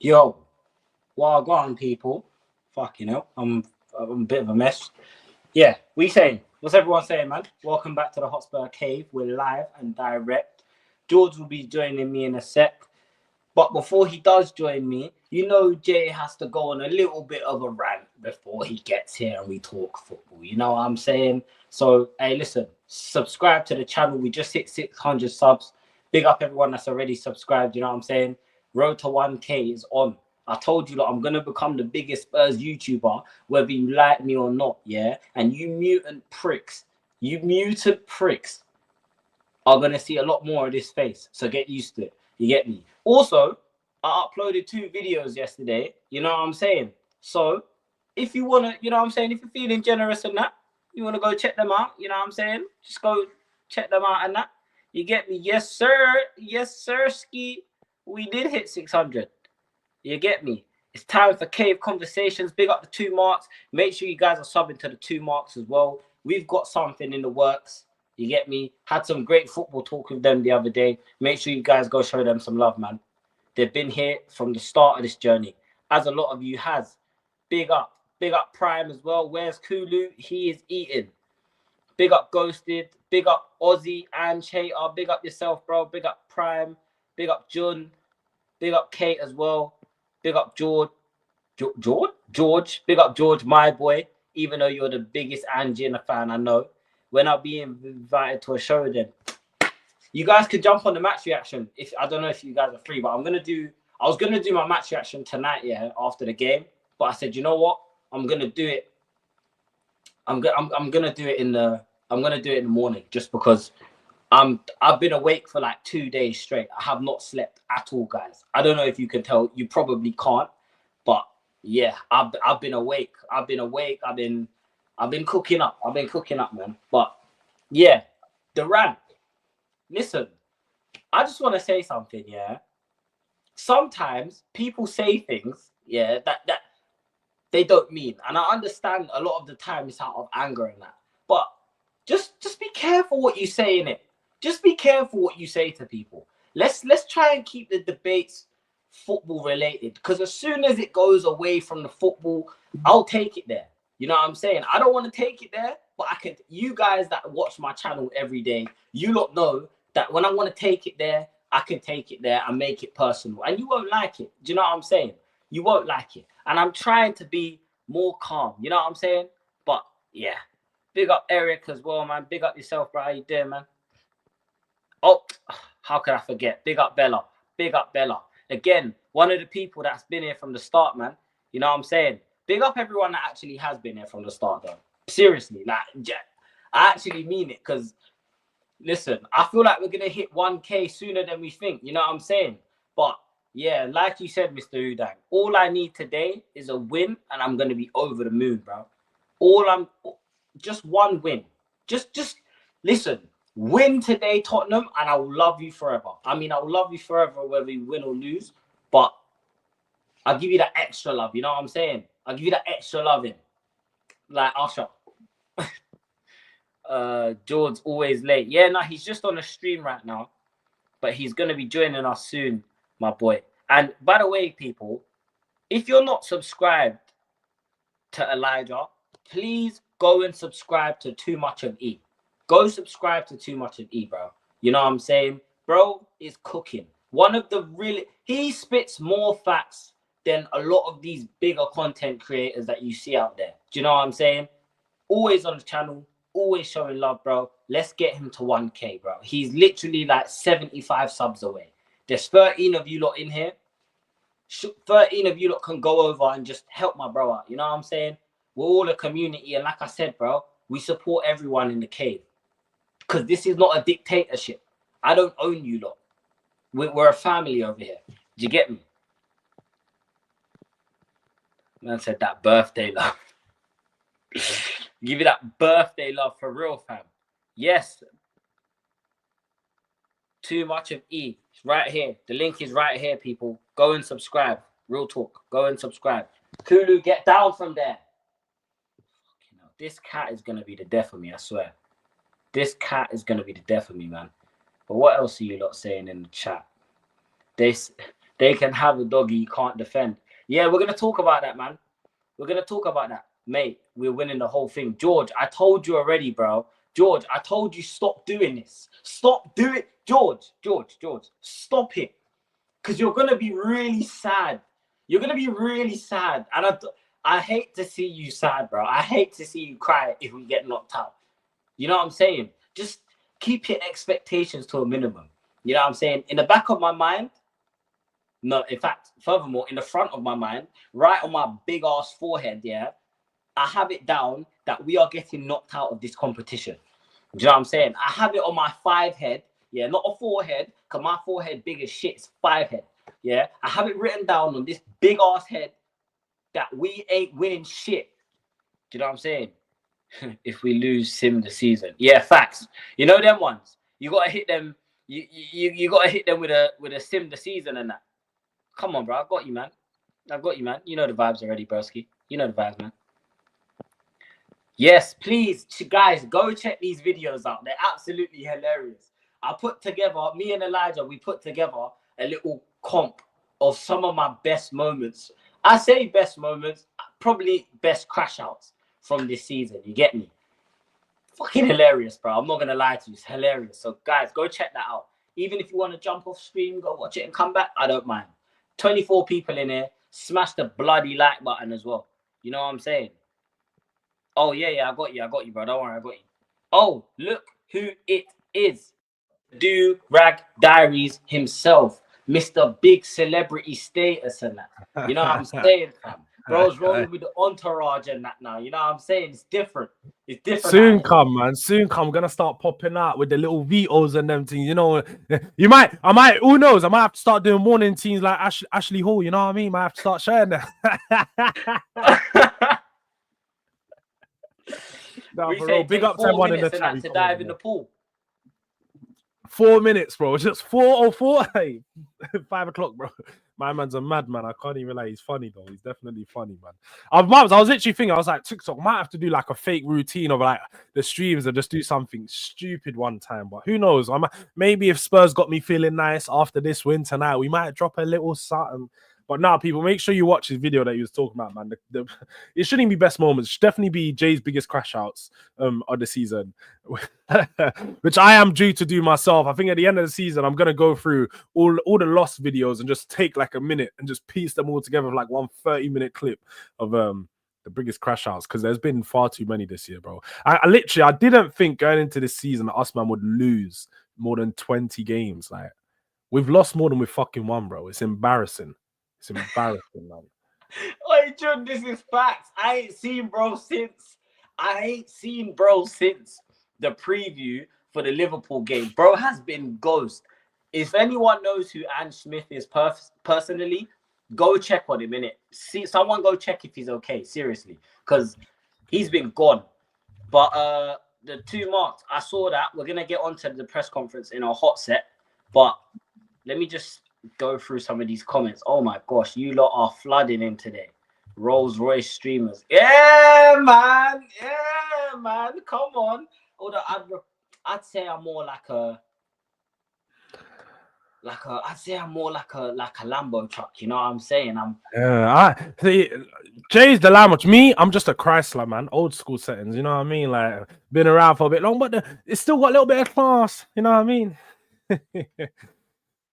Yo, well, go on, people. Fuck, I'm a bit of a mess. Yeah, we saying. What's everyone saying, man? Welcome back to the Hotspur Cave. We're live and direct. George will be joining me in a sec. But before he does join me, Jay has to go on a little bit of a rant before he gets here and we talk football. You know what I'm saying? So, hey, listen, subscribe to the channel. We just hit 600 subs. Big up everyone that's already subscribed. You know what I'm saying? Road to 1K is on. I told you that I'm going to become the biggest Spurs YouTuber, whether you like me or not, yeah? And you mutant pricks are going to see a lot more of this face. So get used to it. You get me? Also, I uploaded 2 videos yesterday. You know what I'm saying? So if you want to, you know what I'm saying? If you're feeling generous and that, you want to go check them out. You know what I'm saying? Just go check them out and that. You get me? Yes, sir. Yes, sir, Ski. We did hit 600. You get me? It's time for Cave Conversations. Big up the 2 marks. Make sure you guys are subbing to the 2 marks as well. We've got something in the works. You get me? Had some great football talk with them the other day. Make sure you guys go show them some love, man. They've been here from the start of this journey, as a lot of you has. Big up Prime as well. Where's Kulu? He is eating. Big up Ghosted. Big up Ozzy and Chater. Big up yourself, bro. Big up Prime. Big up Jun. Big up Kate as well. Big up George. George. Big up George, my boy. Even though you're the biggest Angiana fan I know. When I'll be invited to a show, then you guys could jump on the match reaction. If I don't know if you guys are free, but I was gonna do my match reaction tonight, yeah, after the game. But I said, you know what? I'm gonna do it. I'm gonna do it in the morning, just because I've been awake for like 2 days straight. I have not slept at all, guys. I don't know if you can tell. You probably can't, but yeah, I've been awake. I've been cooking up. Man. But yeah, the rant. Listen, I just want to say something. Yeah, sometimes people say things. Yeah, that they don't mean, and I understand a lot of the time it's out of anger and that. But just be careful what you say in it. Just be careful what you say to people. Let's try and keep the debates football related, because as soon as it goes away from the football, I'll take it there. You know what I'm saying? I don't want to take it there, but I can. You guys that watch my channel every day, you lot know that when I want to take it there, I can take it there and make it personal, and you won't like it. Do you know what I'm saying? You won't like it, and I'm trying to be more calm. You know what I'm saying? But yeah, big up Eric as well, man. Big up yourself, bro. How you doing, man? Oh, how could I forget? Big up Bella. Big up Bella. Again, one of the people that's been here from the start, man. You know what I'm saying? Big up everyone that actually has been here from the start, though. Seriously, like, I actually mean it, because, listen, I feel like we're going to hit 1K sooner than we think. You know what I'm saying? But, yeah, like you said, Mr. Udang, all I need today is a win, and I'm going to be over the moon, bro. Just one win. Just listen. Win today, Tottenham, and I will love you forever. I mean, I will love you forever whether you win or lose, but I'll give you that extra love. You know what I'm saying? I'll give you that extra loving. Like Usher. George's always late. Yeah, no, he's just on a stream right now, but he's going to be joining us soon, my boy. And by the way, people, if you're not subscribed to Elijah, please go and subscribe to Too Much of E. Go subscribe to Too Much of E, bro. You know what I'm saying? Bro is cooking. He spits more facts than a lot of these bigger content creators that you see out there. Do you know what I'm saying? Always on the channel, always showing love, bro. Let's get him to 1K, bro. He's literally like 75 subs away. There's 13 of you lot in here. 13 of you lot can go over and just help my bro out. You know what I'm saying? We're all a community, and like I said, bro, we support everyone in the cave, because this is not a dictatorship. I don't own you lot. We're a family over here. Do you get me? Man said that birthday love. Give you that birthday love for real, fam. Yes. Too Much of E. It's right here. The link is right here, people. Go and subscribe. Real talk. Go and subscribe. Kulu, get down from there. This cat is going to be the death of me, I swear. This cat is going to be the death of me, man. But what else are you lot saying in the chat? They They can have a doggy you can't defend. Yeah, we're gonna talk about that, man. We're gonna talk about that, mate. We're winning the whole thing. George, I told you already, bro. George, I told you stop doing this. Stop doing, George. Stop it, because you're gonna be really sad. You're gonna be really sad, and I hate to see you sad, bro. I hate to see you cry if we get knocked out. You know what I'm saying? Just keep your expectations to a minimum. You know what I'm saying? In the back of my mind, no, in fact, furthermore, in the front of my mind, right on my big ass forehead, yeah, I have it down that we are getting knocked out of this competition. Do you know what I'm saying? I have it on my 5 head, yeah, not a 4 head, because my forehead big as shit, it's 5 head, yeah. I have it written down on this big ass head that we ain't winning shit. Do you know what I'm saying? If we lose Sim the season, yeah, facts. You know them ones. You gotta hit them. You gotta hit them with a Sim the season and that. Come on, bro. I got you, man. You know the vibes already, broski. You know the vibes, man. Yes, please, guys, go check these videos out. They're absolutely hilarious. Me and Elijah, we put together a little comp of some of my best moments. I say best moments, probably best crash outs from this season. You get me? Fucking hilarious, bro. I'm not going to lie to you. It's hilarious. So, guys, go check that out. Even if you want to jump off stream, go watch it and come back, I don't mind. 24 people in here. Smash the bloody like button as well. You know what I'm saying? Oh, yeah, I got you, bro. Don't worry, I got you. Oh, look who it is. Do Rag Diaries himself. Mr. Big Celebrity Status and that. You know what I'm saying, fam? Bro's rolling with the entourage and that now. You know what I'm saying? It's different. It's different. Soon come, man. Soon come. I'm gonna start popping out with the little vetoes and them things. You know, I might. Who knows? I might have to start doing morning teams like Ashley Hall. You know what I mean? Might have to start sharing that. No, bro, big up to everyone in the chat to dive in the pool. 4 minutes, bro. Just 4:04. Hey, 5 o'clock, bro. My man's a madman. I can't even lie. He's funny though. He's definitely funny, man. I was literally thinking, I was like, TikTok might have to do like a fake routine of like the streams and just do something stupid one time. But who knows? Maybe if Spurs got me feeling nice after this win tonight, we might drop a little something. But now, people, make sure you watch his video that he was talking about, man. It shouldn't be best moments. It should definitely be Jay's biggest crash outs of the season, which I am due to do myself. I think at the end of the season, I'm going to go through all the lost videos and just take like a minute and just piece them all together with like one 30-minute clip of the biggest crash outs, because there's been far too many this year, bro. I didn't think going into this season that us, man, would lose more than 20 games. Like, we've lost more than we fucking won, bro. It's embarrassing. It's embarrassing, man. Wait, John, this is facts. I ain't seen bro since the preview for the Liverpool game. Bro has been ghost. If anyone knows who Ange Smith is personally, go check on him, innit? See, someone go check if he's okay, seriously, because he's been gone. But the 2 marks, I saw that. We're gonna get onto the press conference in a hot set, but let me just go through some of these comments. Oh my gosh, you lot are flooding in today. Rolls Royce streamers. Yeah, man. Come on. Although I'd say I'm more like a Lambo truck. You know what I'm saying? Jay's the Lambo. Me, I'm just a Chrysler, man. Old school settings. You know what I mean? Like, been around for a bit long, but it's still got a little bit of class. You know what I mean?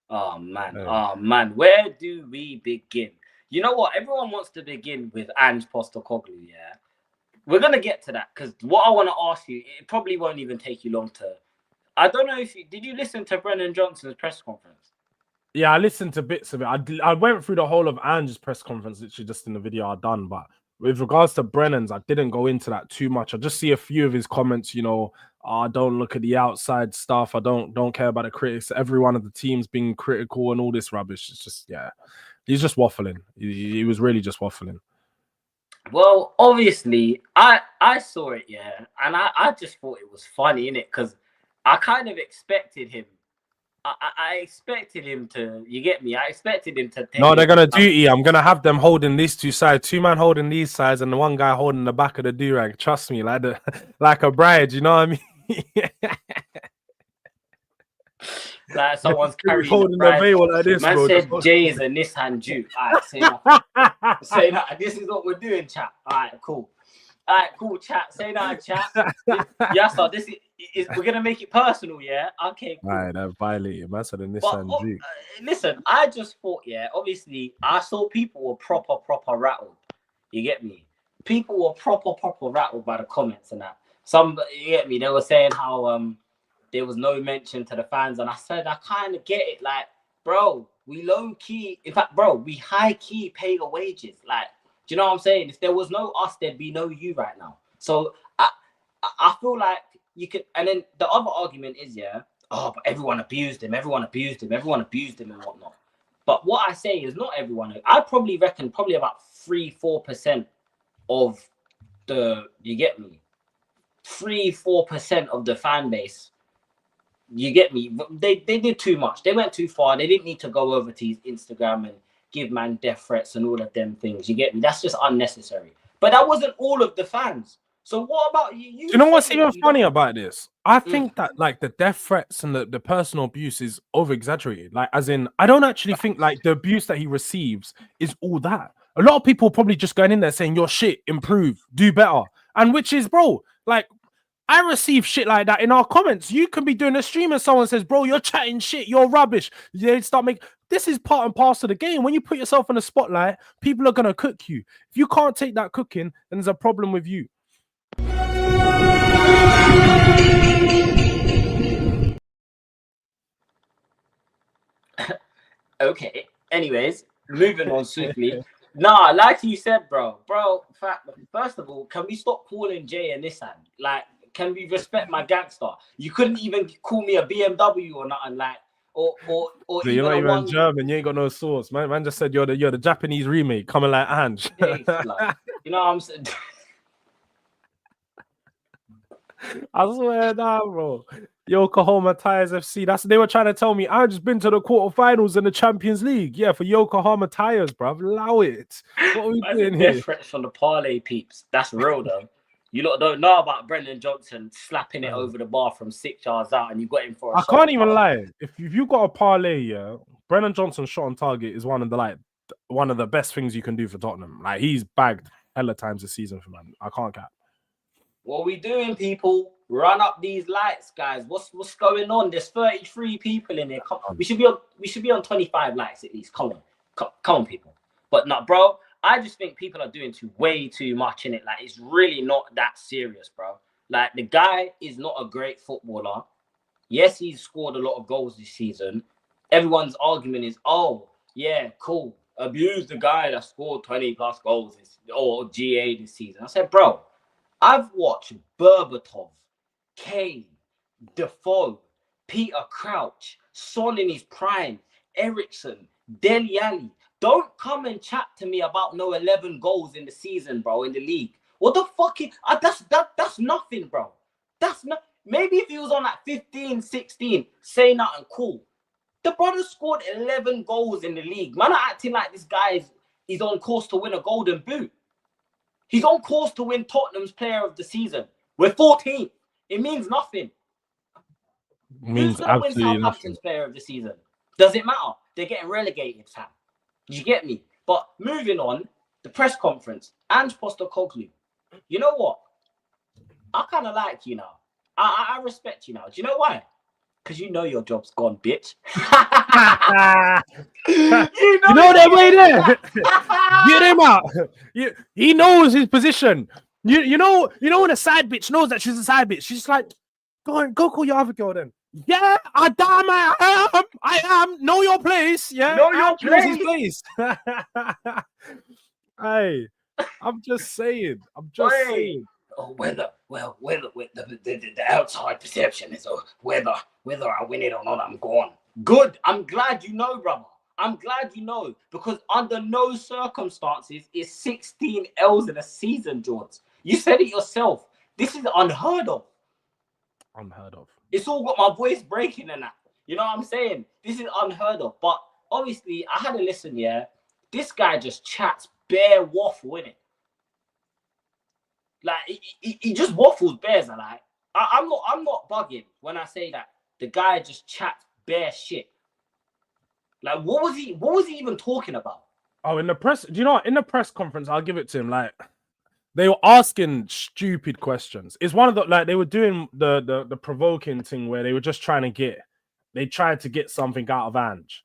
Oh man, where do we begin? You know what? Everyone wants to begin with Ange Postecoglou, yeah? We're going to get to that, because what I want to ask you, it probably won't even take you long to... I don't know if did you listen to Brennan Johnson's press conference? Yeah, I listened to bits of it. I went through the whole of Ange's press conference, literally just in the video I've done, but with regards to Brennan's, I didn't go into that too much. I just see a few of his comments, you know, don't look at the outside stuff. I don't care about the critics. Every one of the teams being critical and all this rubbish. It's just, yeah, he's just waffling. He was really just waffling. Well, obviously, I saw it, yeah, and I just thought it was funny, innit? Because I kind of expected him. I expected him to, you get me? I expected him to. No, they're going to duty. I'm going to have them holding these two sides. 2 men holding these sides and the one guy holding the back of the do-rag. Trust me, like a bride, you know what I mean? Like someone's He was carrying a holding the bride. veil like this, Man bro. said Jay is a Nissan Duke. All right, say that. Say that. This is what we're doing, chat. All right, cool. All right, cool, chat. Say that, chat. Yeah, so this is we're gonna make it personal, yeah. Okay, cool. All right, that violated. Man said a But Nissan Duke. listen, I just thought, yeah. Obviously, I saw people were proper rattled. You get me? People were proper rattled by the comments and that. Some, you get me? They were saying how there was no mention to the fans, and I said I kind of get it. Like, bro, we low key. In fact, bro, we high key pay your wages. Like, do you know what I'm saying? If there was no us, there'd be no you right now. So I feel like you could. And then the other argument is, yeah, oh, but everyone abused him, everyone abused him, everyone abused him and whatnot. But what I say is not everyone. I probably reckon probably about 3-4% of you get me, 3-4% of the fan base, you get me, they did too much. They went too far. They didn't need to go over to his Instagram and give man death threats and all of them things. You get me? That's just unnecessary. But that wasn't all of the fans. So what about you? Do you know what's even funny about this? I think that like the death threats and the personal abuse is over exaggerated. Like, as in, I don't actually think like the abuse that he receives is all that. A lot of people probably just going in there saying, "Your shit, improve, do better," and which is, bro, like, I receive shit like that in our comments. You can be doing a stream and someone says, "Bro, you're chatting shit, you're rubbish." They start making. This is part and parcel of the game. When you put yourself in the spotlight, people are gonna cook you. If you can't take that cooking, then there's a problem with you. Okay. Anyways, moving on swiftly. Nah, like you said, bro. First of all, can we stop calling Jay a Nissan? Like, can we respect my gangster? You couldn't even call me a BMW or nothing, like, or So even you're not a even one. German. You ain't got no sauce, man. Man just said you're the Japanese remake coming like Ange. You know what I'm saying? I swear down, bro. Yokohama Tires FC. They were trying to tell me I just been to the quarterfinals in the Champions League. Yeah, for Yokohama Tires, bro. Allow it. What are we doing here? Death threats from the parlay peeps. That's real though. You lot don't know about Brendan Johnson slapping it over the bar from 6 yards out, and you got him for a I shot. can't even lie. If you got a parlay, yeah, Brendan Johnson's shot on target is one of the best things you can do for Tottenham. Like, he's bagged hella times this season for man. I can't cap. What are we doing, people? Run up these lights, guys. What's going on? There's 33 people in here. We should be on 25 likes at least. Come on, people. But no, bro. I just think people are doing way too much in it. Like, it's really not that serious, bro. Like, the guy is not a great footballer. Yes, he's scored a lot of goals this season. Everyone's argument is, oh, yeah, cool. Abuse the guy that scored 20 plus goals or GA this season. I said, bro, I've watched Berbatov, Kane, Defoe, Peter Crouch, Son in his prime, Ericsson, Dele Alli. Don't come and chat to me about no 11 goals in the season, bro, in the league. What the fuck is that's nothing, bro. That's not. Maybe if he was on like 15, 16, say nothing, cool. The brother scored 11 goals in the league. Man are acting like this guy is on course to win a golden boot. He's on course to win Tottenham's player of the season. We're 14th. It means nothing. It means Who's going to win absolutely Southampton's nothing. player of the season? Does it matter? They're getting relegated, fam. You get me? But moving on, the press conference, Ange Postecoglou. You know what? I kind of like you now. I respect you now. Do you know why? Because you know your job's gone, bitch. you know that way there. Get him out. He knows his position. You know when a side bitch knows that she's a side bitch. She's like, go call your other girl then. Yeah, I am. Know your place. Yeah, know your place. Hey, I'm just saying. Oh, whether the outside perception is whether I win it or not, I'm gone. Good. I'm glad you know, brother. I'm glad you know, because under no circumstances is 16 L's in a season, George. You said it yourself. This is unheard of. Unheard of. It's all got my voice breaking and that. You know what I'm saying? This is unheard of. But obviously, I had a listen, yeah. This guy just chats bare waffle, innit? Like, he just waffles bears. I'm not bugging when I say that. The guy just chats bare shit. Like, what was he even talking about? Oh, in the press, do you know what? In the press conference, I'll give it to him. Like, they were asking stupid questions. It's one of the, like, they were doing the provoking thing where they were just they tried to get something out of Ange.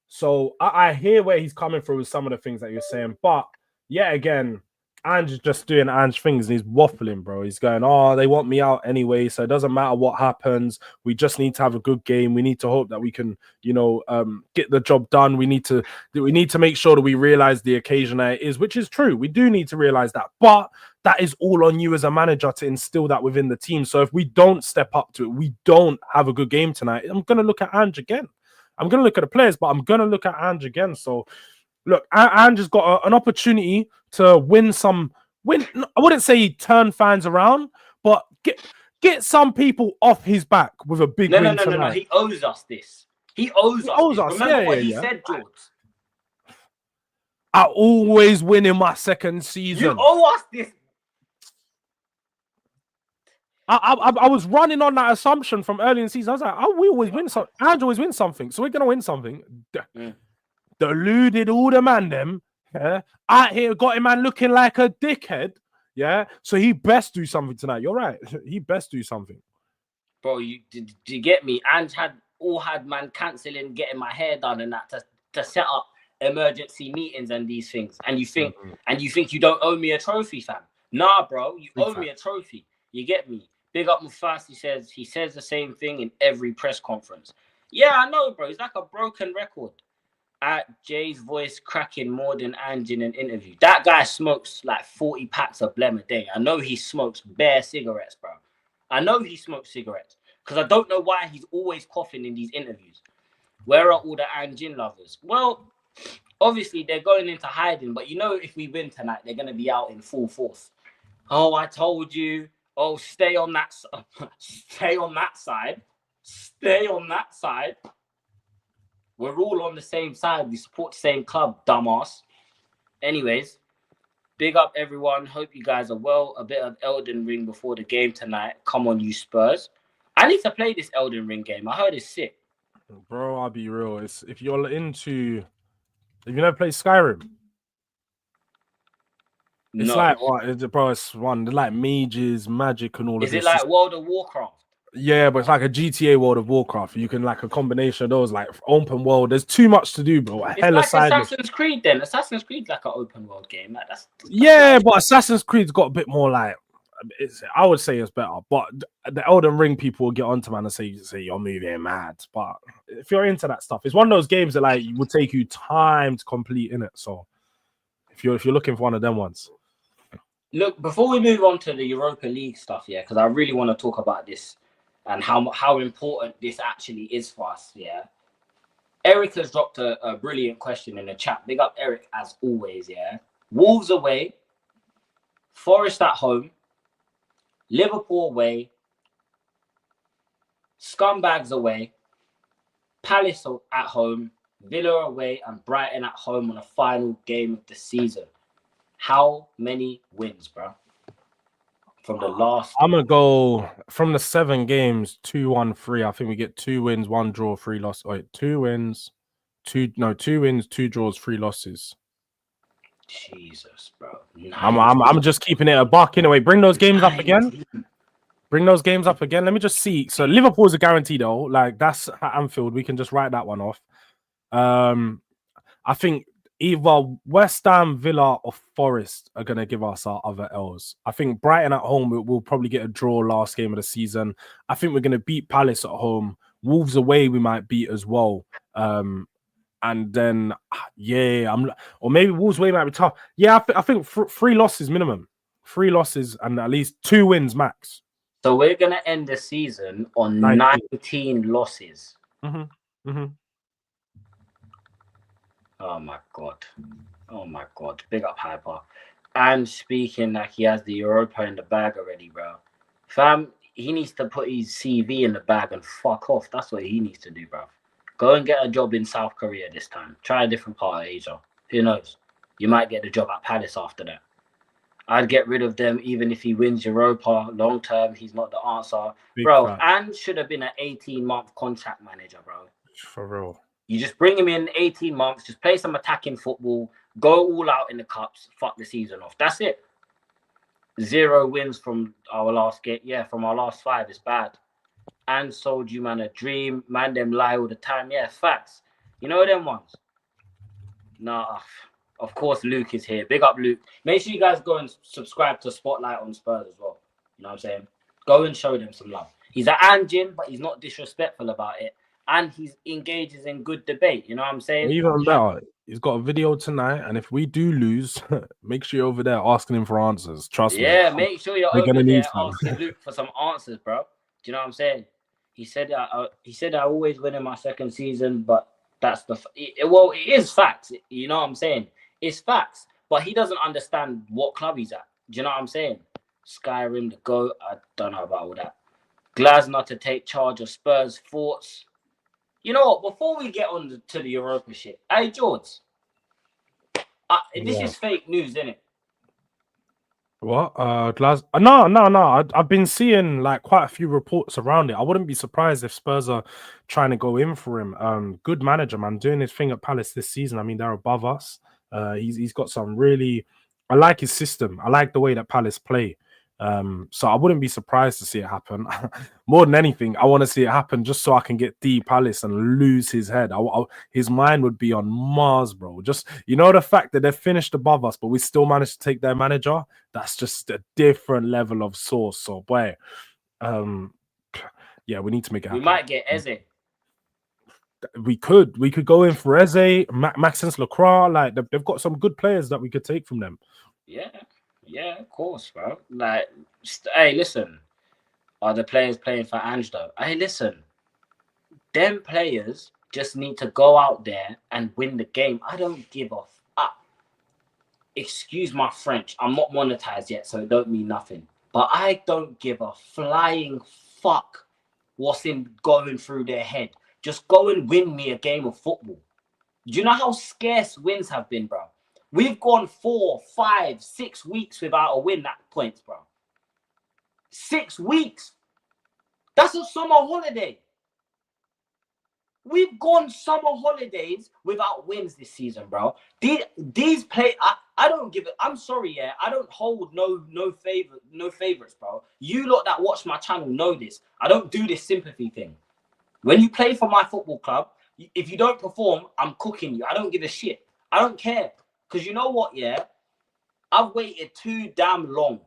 So I hear where he's coming from with some of the things that you're saying, but yet again, Ange is just doing Ange things and he's waffling, bro. He's going, oh, they want me out anyway, so it doesn't matter what happens. We just need to have a good game. We need to hope that we can, get the job done. We need to make sure that we realize the occasion that it is, which is true. We do need to realize that, but that is all on you as a manager to instill that within the team. So if we don't step up to it, we don't have a good game tonight, I'm going to look at Ange again. I'm going to look at the players, but I'm going to look at Ange again. So look, Ange has got an opportunity to win. I wouldn't say turn fans around, but get some people off his back with a big win tonight. No. He owes us this. He owes us. Remember what he said, George? I always win in my second season. You owe us this. I was running on that assumption from early in the season. I was like, we always win something. Ange always wins something, so we're gonna win something. Deluded all the man them. Yeah, out here got him man looking like a dickhead. Yeah, so he best do something tonight. You're right. He best do something. Bro, do you get me? Ange had man cancelling, getting my hair done and that to set up emergency meetings and these things. And you think you don't owe me a trophy, fam? Nah, bro, you owe me a trophy. You get me? Big up Mufas, he says the same thing in every press conference. Yeah, I know, bro. It's like a broken record. Jay's voice cracking more than Ange in an interview. That guy smokes like 40 packs of Blem a day. I know he smokes bare cigarettes, bro. I know he smokes cigarettes because I don't know why he's always coughing in these interviews. Where are all the Anjin lovers? Well, obviously they're going into hiding, but you know if we win tonight, they're going to be out in full force. Oh, I told you. Oh, stay on that side. Stay on that side. We're all on the same side. We support the same club, dumbass. Anyways, big up everyone. Hope you guys are well. A bit of Elden Ring before the game tonight. Come on, you Spurs. I need to play this Elden Ring game. I heard it's sick. Bro, I'll be real. If you never played Skyrim, it's like what, bro? It's like mages, magic, and all of this. Is it like World of Warcraft? Yeah, but it's like a GTA World of Warcraft. You can like a combination of those, like open world. There's too much to do, bro. It's like Assassin's Creed then. Assassin's Creed's like an open world game. Like, that's but Assassin's Creed's got a bit more like, I would say it's better. But the Elden Ring people will get onto man and say you're moving mad. But if you're into that stuff, it's one of those games that like would take you time to complete in it. So if you're looking for one of them ones. Look, before we move on to the Europa League stuff, yeah, because I really want to talk about this and how important this actually is for us, yeah. Eric has dropped a brilliant question in the chat. Big up Eric as always, yeah. Wolves away, Forest at home, Liverpool away, Scumbags away, Palace at home, Villa away, and Brighton at home on the final game of the season. How many wins, bro? From the last... I'm going to go from the 7 games, 2-1-3. I think we get 2 wins, 1 draw, 3 losses. Wait, 2 wins, 2 wins, 2 draws, 3 losses. Jesus, bro. I'm just keeping it a buck anyway. Bring those games up again. Let me just see. So Liverpool's a guarantee though. Like that's at Anfield. We can just write that one off. I think either West Ham, Villa, or Forest are going to give us our other L's. I think Brighton at home, we'll probably get a draw last game of the season. I think we're going to beat Palace at home. Wolves away, we might beat as well. And then, or maybe Wolves away might be tough. Yeah, I think 3 losses minimum. 3 losses and at least 2 wins max. So we're going to end the season on 19 losses. Mm-hmm. Mm-hmm. Oh my god. Big up Hyper. And speaking like he has the Europa in the bag already, bro. Fam, he needs to put his CV in the bag and fuck off. That's what he needs to do, bro. Go and get a job in South Korea this time. Try a different part of Asia. Who knows? You might get the job at Palace after that. I'd get rid of them even if he wins Europa long term. He's not the answer, Big bro. fact. And should have been an 18-month contract manager, bro. For real. You just bring him in 18 months, just play some attacking football, go all out in the cups, fuck the season off. That's it. 0 wins from our last game. Yeah, from our last 5. It's bad. And sold you, man, a dream. Man, them lie all the time. Yeah, facts. You know them ones? Nah, of course Luke is here. Big up Luke. Make sure you guys go and subscribe to Spotlight on Spurs as well. You know what I'm saying? Go and show them some love. He's an Anjin, but he's not disrespectful about it. And he engages in good debate. You know what I'm saying? Even better, he's got a video tonight, and if we do lose, make sure you're over there asking him for answers. Trust me. Yeah, make sure you're We're over gonna need there some. asking Luke for some answers, bro. Do you know what I'm saying? He said I always win in my second season, but that's well, it is facts. You know what I'm saying? It's facts, but he doesn't understand what club he's at. Do you know what I'm saying? Skyrim the GOAT. I don't know about all that. Glasner to take charge of Spurs' thoughts. You know what? Before we get on to the Europa shit, hey George, this is fake news, isn't it? What? No. I've been seeing like quite a few reports around it. I wouldn't be surprised if Spurs are trying to go in for him. Good manager, man, doing his thing at Palace this season. I mean, they're above us. He's got some really. I like his system. I like the way that Palace play. So I wouldn't be surprised to see it happen. More than anything, I want to see it happen just so I can get D Palace and lose his head. His mind would be on Mars, bro. Just the fact that they're finished above us, but we still managed to take their manager. That's just a different level of sauce. So, boy, yeah, we need to make it happen. We might get Eze. We could go in for Eze, Maxence Lacroix. Like they've got some good players that we could take from them. Yeah, of course, bro. Like, hey, listen. Are the players playing for Ange though? Hey, listen. Them players just need to go out there and win the game. I don't give a fuck. Excuse my French. I'm not monetized yet, so it don't mean nothing. But I don't give a flying fuck what's going through their head. Just go and win me a game of football. Do you know how scarce wins have been, bro? We've gone 4, 5, 6 weeks without a win at points, bro. 6 weeks. That's a summer holiday. We've gone summer holidays without wins this season, bro. These play. I don't give it. I'm sorry, yeah. I don't hold no favorites, bro. You lot that watch my channel know this. I don't do this sympathy thing. When you play for my football club, if you don't perform, I'm cooking you. I don't give a shit. I don't care. Because you know what, yeah? I've waited too damn long.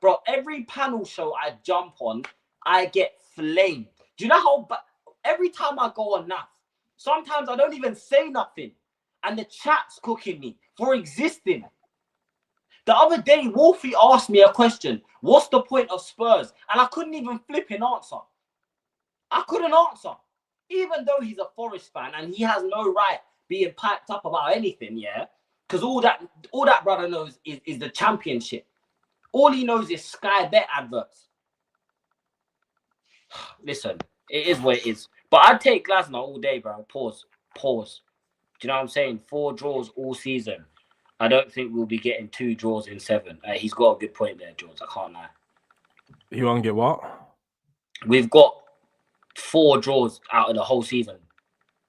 Bro, every panel show I jump on, I get flamed. Do you know how... Every time I go on NAF, sometimes I don't even say nothing. And the chat's cooking me for existing. The other day, Wolfie asked me a question. What's the point of Spurs? And I couldn't even flipping answer. I couldn't answer. Even though he's a Forest fan and he has no right being piped up about anything, yeah? Because all that brother knows is the championship. All he knows is Sky Bet adverts. Listen, it is what it is. But I'd take Glasner all day, bro. Pause. Do you know what I'm saying? 4 draws all season. I don't think we'll be getting 2 draws in 7. He's got a good point there, George. I can't lie. You want to get what? We've got 4 draws out of the whole season.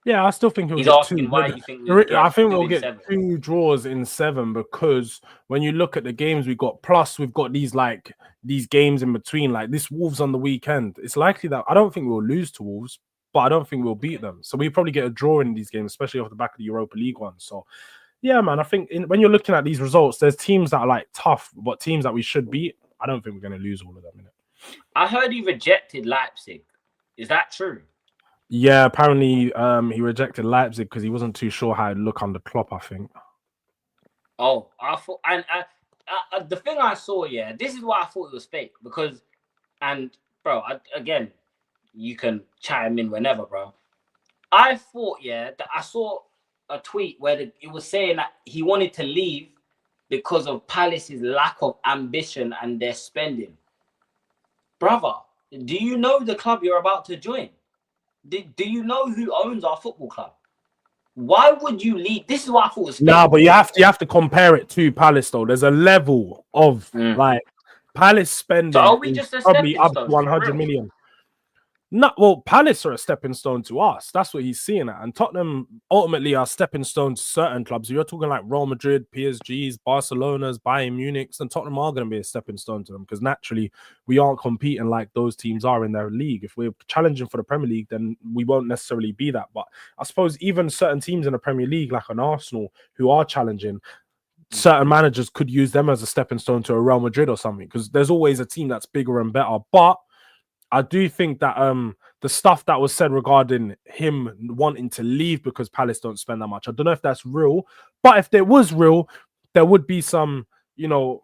Yeah, I still think he'll He's get asking 2. why you think we'll get I think we'll 2 in get 7. 2 draws in 7 because when you look at the games we got, plus we've got these games in between, like this Wolves on the weekend. It's likely that I don't think we'll lose to Wolves, but I don't think we'll beat them. So we probably get a draw in these games, especially off the back of the Europa League one. So yeah, man, I think when you're looking at these results, there's teams that are like tough, but teams that we should beat. I don't think we're going to lose all of them. I heard he rejected Leipzig. Is that true? Yeah, apparently he rejected Leipzig because he wasn't too sure how it'd look under Klopp, I think. Oh, I thought, and the thing I saw, yeah, this is why I thought it was fake because, and bro, again, you can chime in whenever, bro. I thought, yeah, that I saw a tweet where it was saying that he wanted to leave because of Palace's lack of ambition and their spending. Brother, do you know the club you're about to join? Do you know who owns our football club? Why would you leave? This is what I thought was Nah, fake. but you have to compare it to Palace though. There's a level of like Palace So spending are we is just a probably stepping up to stone for 100 real? million. No, well, Palace are a stepping stone to us. That's what he's seeing at. And Tottenham ultimately are stepping stone to certain clubs. If you're talking like Real Madrid, PSGs, Barcelona's, Bayern Munich's, then Tottenham are going to be a stepping stone to them because naturally we aren't competing like those teams are in their league. If we're challenging for the Premier League, then we won't necessarily be that. But I suppose even certain teams in the Premier League, like an Arsenal, who are challenging, certain managers could use them as a stepping stone to a Real Madrid or something because there's always a team that's bigger and better. But I do think that the stuff that was said regarding him wanting to leave because Palace don't spend that much, I don't know if that's real, but if there was real, there would be some, it But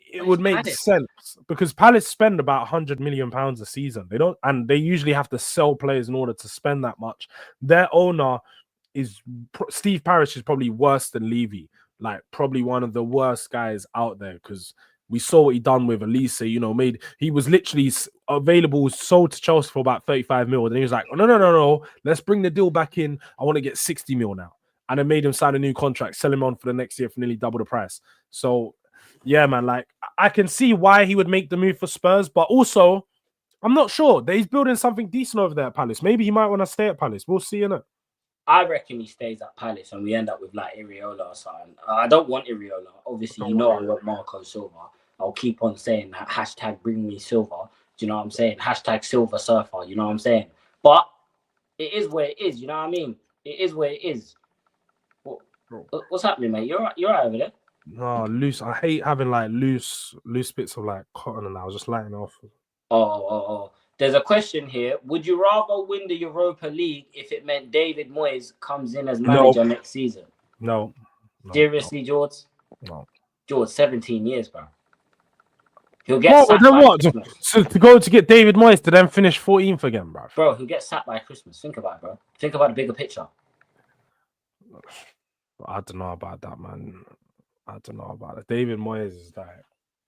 it's would make Palace. sense because Palace spend about £100 million a season. They don't, and they usually have to sell players in order to spend that much. Their owner is Steve Parish is probably worse than Levy, like probably one of the worst guys out there because we saw what he done with Elise. He was literally available, sold to Chelsea for about 35 mil. Then he was like, oh, no, let's bring the deal back in. I want to get 60 mil now. And then made him sign a new contract, sell him on for the next year for nearly double the price. So, yeah, man, like I can see why he would make the move for Spurs, but also I'm not sure that he's building something decent over there at Palace. Maybe he might want to stay at Palace. We'll see, innit? I reckon he stays at Palace and we end up with like Iriola or something. I don't want Iriola. Obviously, Don't you know I worry. want Marco Silva. I'll keep on saying that hashtag bring me Silva. Do you know what I'm saying? Hashtag Silver Surfer. You know what I'm saying? But it is where it is. You know what I mean? It is where it is. What's happening, mate? You're right over there. No, loose. I hate having like loose bits of like cotton and I was just lighting off. Oh. There's a question here. Would you rather win the Europa League if it meant David Moyes comes in as manager next season? No. Seriously, George? No. George, 17 years, bro. He'll get Bro, sacked then by what? Christmas. So to go to get David Moyes to then finish 14th again, bro. Bro, he'll get sacked by Christmas. Think about it, bro. Think about the bigger picture. I don't know about that, man. I don't know about it. David Moyes is like,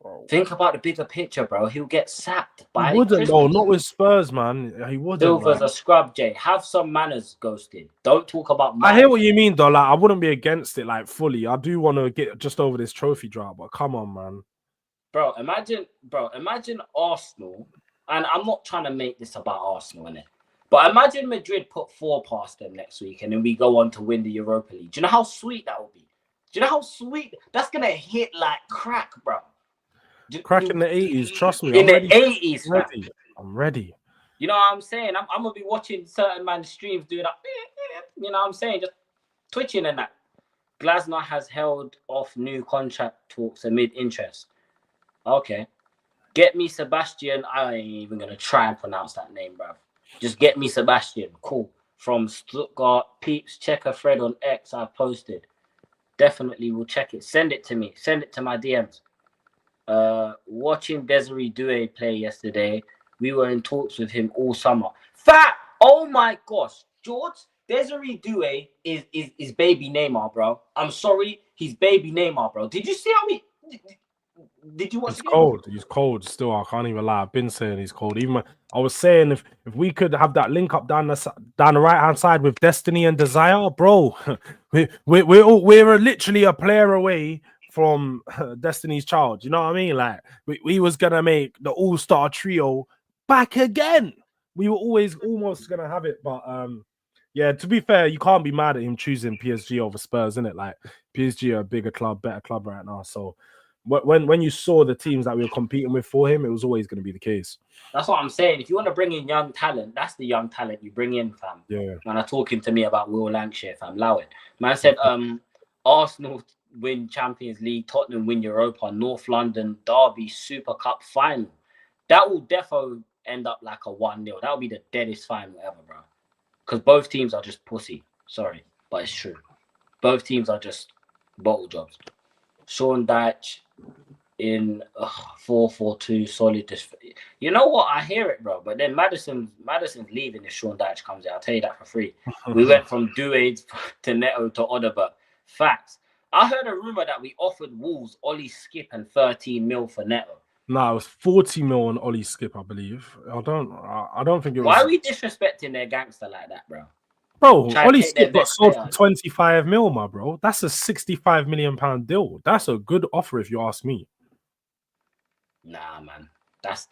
bro. Think about the bigger picture, bro. He'll get sacked by He wouldn't, Christmas. though. Not with Spurs, man. He wouldn't. Silver's Like. a scrub, Jay. Have some manners, Ghosted. Don't talk about I hear what you mean, though. Like, I wouldn't be against it, like, fully. I do want to get just over this trophy drought, but come on, man. Bro, imagine Arsenal, and I'm not trying to make this about Arsenal, innit? But imagine Madrid put 4 past them next week, and then we go on to win the Europa League. Do you know how sweet that would be? Do you know how sweet that's gonna hit like crack, bro? Crack in the 80s, trust me. In the 80s, ready. I'm ready. You know what I'm saying? I'm gonna be watching certain man's streams doing that. You know what I'm saying? Just twitching and that. Glasner has held off new contract talks amid interest. Okay. Get me Sebastian. I ain't even gonna try and pronounce that name, bro. Just get me Sebastian. Cool. From Stuttgart. Peeps, check a thread on X I've posted. Definitely will check it. Send it to me. Send it to my DMs. Watching Desiree Doué play yesterday. We were in talks with him all summer. Fat! Oh my gosh. George, Desiree Doué is baby Neymar, bro. I'm sorry. He's baby Neymar, bro. Did you see how he... Did you watch He's cold. He's cold still. I can't even lie. I've been saying he's cold. Even I was saying if we could have that link up down the right hand side with Destiny and Desire, bro, we're literally a player away from Destiny's Child. You know what I mean? Like we was gonna make the all-star trio back again. We were always almost gonna have it, but yeah. To be fair, you can't be mad at him choosing PSG over Spurs, innit? Like PSG are a bigger club, better club right now, so. When you saw the teams that we were competing with for him, it was always going to be the case. That's what I'm saying. If you want to bring in young talent, that's the young talent you bring in, fam. Yeah. Man, are talking to me about Will Lancashire, fam. Allow it. Man said, Arsenal win Champions League, Tottenham win Europa, North London Derby Super Cup final. That will defo end up like a 1-0. That will be the deadest final ever, bro. Because both teams are just pussy. Sorry, but it's true. Both teams are just bottle jobs. Sean Dyche in 4-4-2 solid. You know what? I hear it, bro. But then Madison's leaving if Sean Dyche comes out. I'll tell you that for free. We went from Doué to Neto to Odegaard. Facts. I heard a rumor that we offered Wolves Ollie Skip and 13 mil for Neto. No, it was 40 mil on Ollie Skip, I believe. I don't think it was. Why are we disrespecting their gangster like that, bro? Bro, Try to Ollie take their Skip got best sold for player. 25 mil, my bro. That's a 65 million pound deal. That's a good offer if you ask me. Nah, man. That's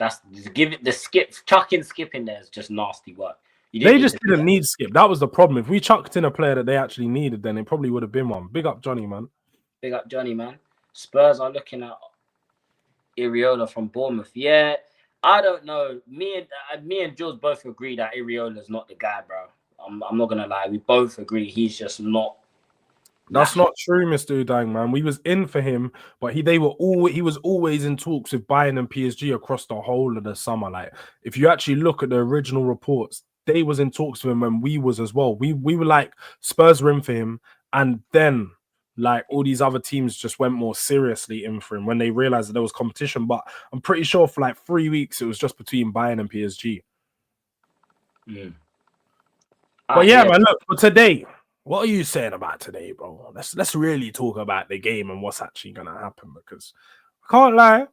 give it the skip, chucking Skip in there is just nasty work. They just didn't need Skip. That was the problem. If we chucked in a player that they actually needed, then it probably would have been one. Big up Johnny, man. Big up Johnny, man. Spurs are looking at Iriola from Bournemouth. Yeah, I don't know. Me and Jules both agree that Iriola's not the guy, bro. I'm not gonna lie. We both agree he's just not. That's not true, Mr. Udang, man. We was in for him, but he was always in talks with Bayern and PSG across the whole of the summer. Like, if you actually look at the original reports, they was in talks with him when we was as well. We were like, Spurs were in for him, and then like all these other teams just went more seriously in for him when they realized that there was competition. But I'm pretty sure for like 3 weeks it was just between Bayern and PSG. But yeah, man, look, for today, what are you saying about today, bro? Let's really talk about the game and what's actually gonna happen, because I can't lie,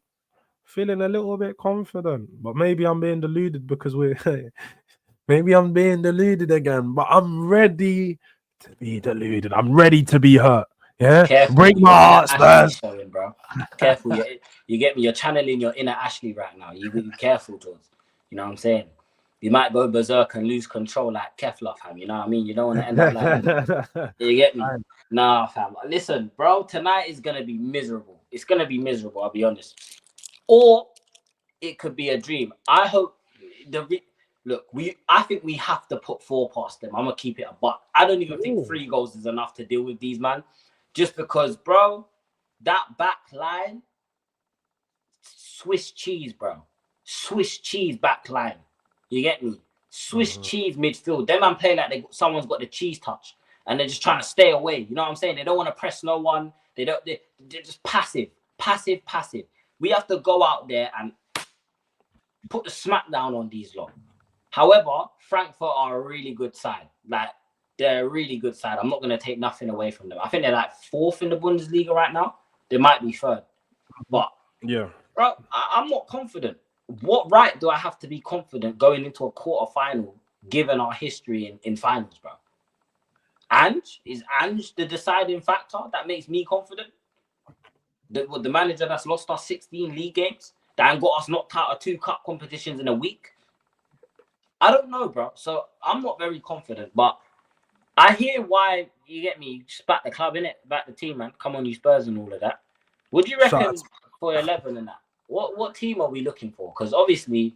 feeling a little bit confident, but maybe I'm being deluded because maybe I'm being deluded again. But I'm ready to be deluded. I'm ready to be hurt. Yeah, Careful, break my heart, Spurs. showing, bro. Careful, you get me. You're channeling your inner Ashley right now. You be careful, George. You know what I'm saying? You might go berserk and lose control like Kefla, fam. You know what I mean? You don't want to end up like that. You get me? Nah, fam. Listen, bro, tonight is going to be miserable. It's going to be miserable, I'll be honest. Or it could be a dream. I hope I think we have to put 4 past them. I'm going to keep it a buck. I don't even think 3 goals is enough to deal with these, man. Just because, bro, that back line, Swiss cheese, bro. Swiss cheese back line. You get me? Swiss cheese midfield. Them man play like someone's got the cheese touch and they're just trying to stay away. You know what I'm saying? They don't want to press no one. They're just passive. We have to go out there and put the smack down on these lot. However, Frankfurt are a really good side. Like, they're a really good side. I'm not going to take nothing away from them. I think they're like 4th in the Bundesliga right now. They might be 3rd. But, yeah, bro, I'm not confident. What right do I have to be confident going into a quarterfinal, given our history in finals, bro? Is Ange the deciding factor that makes me confident? The manager that's lost us 16 league games, that got us knocked out of 2 cup competitions in a week? I don't know, bro. So I'm not very confident, but I hear why, you get me, just back the club, innit? Back the team, man. Come on, you Spurs and all of that. What do you reckon for 11 and that? What team are we looking for? Because obviously,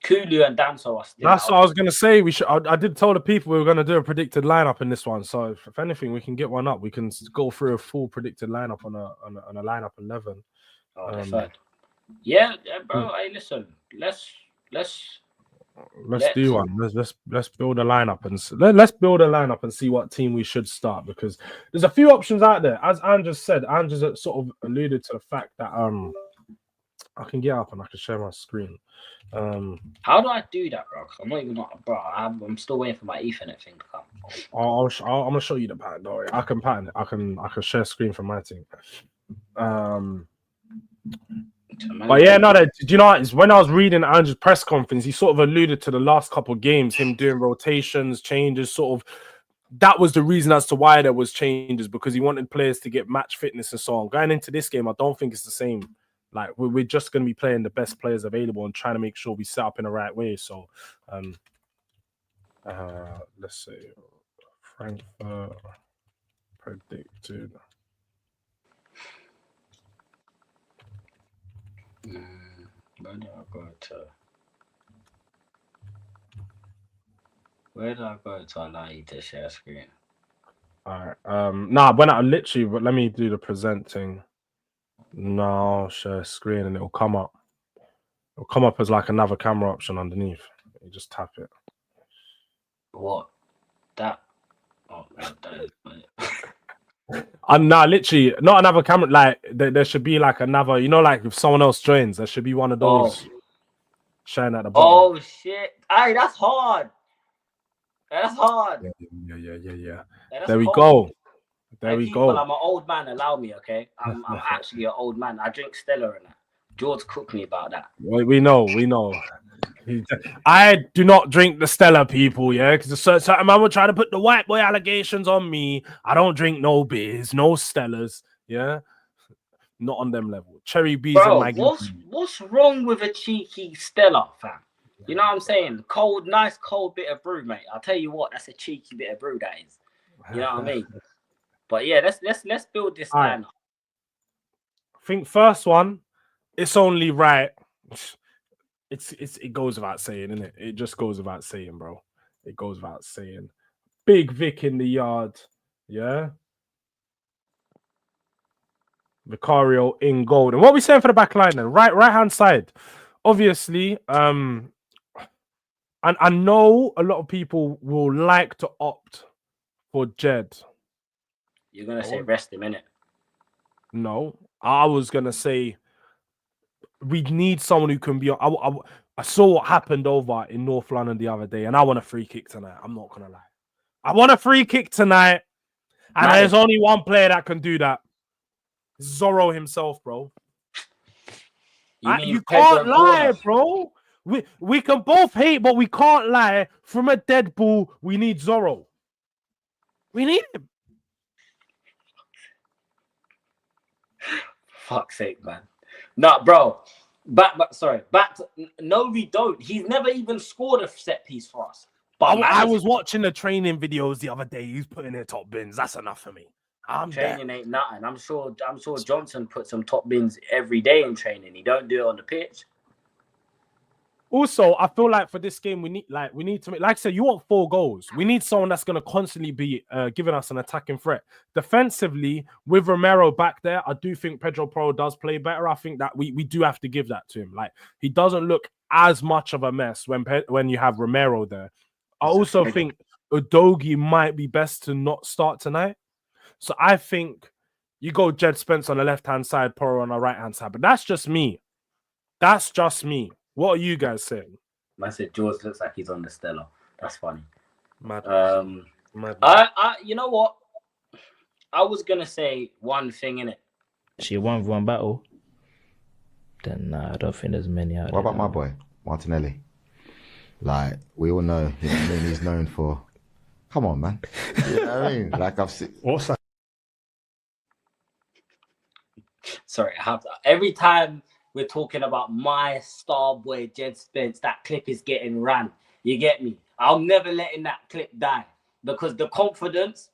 Kulu and Danso are still That's what I was going to say. I did tell the people we were going to do a predicted lineup in this one. So if anything, we can get one up. We can go through a full predicted lineup on a lineup 11. Yeah, bro. Hey, listen. Let's do one. Let's build a lineup and let's build a lineup and see what team we should start, because there's a few options out there. As Andrew said, Andrew sort of alluded to the fact that I can get up and I can share my screen. How do I do that, bro? I'm not even bro. I'm still waiting for my Ethernet thing to come. I'm gonna show you the pattern. Don't worry. I can pattern it. I can share screen from my team. But yeah, no, do you know what? When I was reading Andrew's press conference, he sort of alluded to the last couple of games, him doing rotations, changes, sort of. That was the reason as to why there was changes, because he wanted players to get match fitness and so on. Going into this game, I don't think it's the same. Like, we're just going to be playing the best players available and trying to make sure we set up in the right way. So, let's see. Frankfurt predicted. Where do I go to allow you to share screen? All right. When I literally, but let me do the presenting. No, share screen, and it'll come up. It'll come up as like another camera option underneath. You just tap it. What? That? Oh, that is. Nah, literally, not another camera. Like there should be like another. You know, like if someone else joins, there should be one of those sharing at the bottom. Oh shit! Aye, that's hard. That's hard. Yeah. That's there we cold. go. There we go. I'm an old man. Allow me, okay? I'm actually an old man. I drink Stella and that. George cooked me about that. We know. I do not drink the Stella, people, yeah, because certain man will try to put the white boy allegations on me. I don't drink no beers, no Stellas, yeah, not on them level. Cherry B's and Bro, my what's wrong with a cheeky Stella, fam? You know what I'm saying? Cold, nice cold bit of brew, mate. I'll tell you what, that's a cheeky bit of brew, that is. You know what I mean? But yeah, let's build this All right. line up. I think first one, it's only right. It goes without saying, isn't it? It just goes without saying, bro. It goes without saying. Big Vic in the yard, yeah. Vicario in gold. And what are we saying for the back line then? Right hand side. Obviously, and I know a lot of people will like to opt for Jed. You're gonna say rest him, innit? No, I was gonna say we need someone who can be on. I saw what happened over in North London the other day, and I want a free kick tonight. I'm not gonna lie. I want a free kick tonight, and there's only one player that can do that. Zorro himself, bro. You can't lie, bro. We can both hate, but we can't lie. From a dead ball, we need Zorro. We need him. Fuck's sake, man. No, bro. Back. No, we don't. He's never even scored a set piece for us. But I was watching the training videos the other day. He's putting in top bins. That's enough for me. Training ain't nothing. I'm sure Johnson puts some top bins every day in training. He don't do it on the pitch. Also, I feel like for this game, we need to make, like I said, you want 4 goals. We need someone that's going to constantly be giving us an attacking threat. Defensively, with Romero back there, I do think Pedro Porro does play better. I think that we do have to give that to him. Like, he doesn't look as much of a mess when you have Romero there. I also think Udogie might be best to not start tonight. So I think you go Jed Spence on the left-hand side, Porro on the right-hand side. But that's just me. That's just me. What are you guys saying? I said George looks like he's on the Stella. That's funny. Mad. You know what? I was gonna say one thing in it. She 1v1 battle. Then nah, I don't think there's many out there. What about my boy Martinelli? Like, we all know, you know what I mean? He's known for. Come on, man. You know what I mean? Like, I've seen. What's that? Sorry, I have to. Every time we're talking about my star boy Jed Spence, that clip is getting ran. You get me? I'm never letting that clip die because the confidence,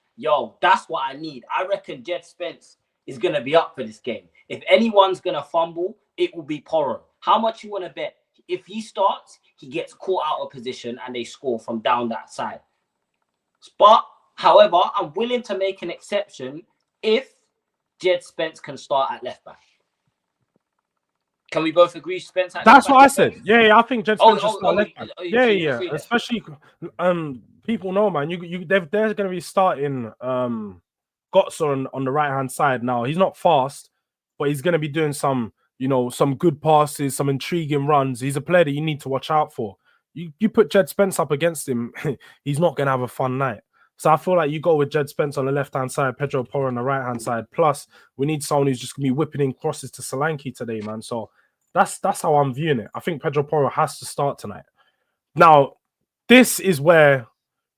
that's what I need. I reckon Jed Spence is gonna be up for this game. If anyone's gonna fumble, it will be Porro. How much you want to bet? If he starts, he gets caught out of position and they score from down that side. But however, I'm willing to make an exception if Jed Spence can start at left back. Can we both agree Spence at That's left what back? I said. Yeah, I think Jed Spence should start left back. Yeah. Agree, Especially people know, man. They're going to be starting Gotza on the right hand side now. He's not fast, but he's going to be doing some good passes, some intriguing runs. He's a player that you need to watch out for. You put Jed Spence up against him, he's not going to have a fun night. So I feel like you go with Jed Spence on the left-hand side, Pedro Porro on the right-hand side. Plus, we need someone who's just going to be whipping in crosses to Solanke today, man. So that's how I'm viewing it. I think Pedro Porro has to start tonight. Now, this is where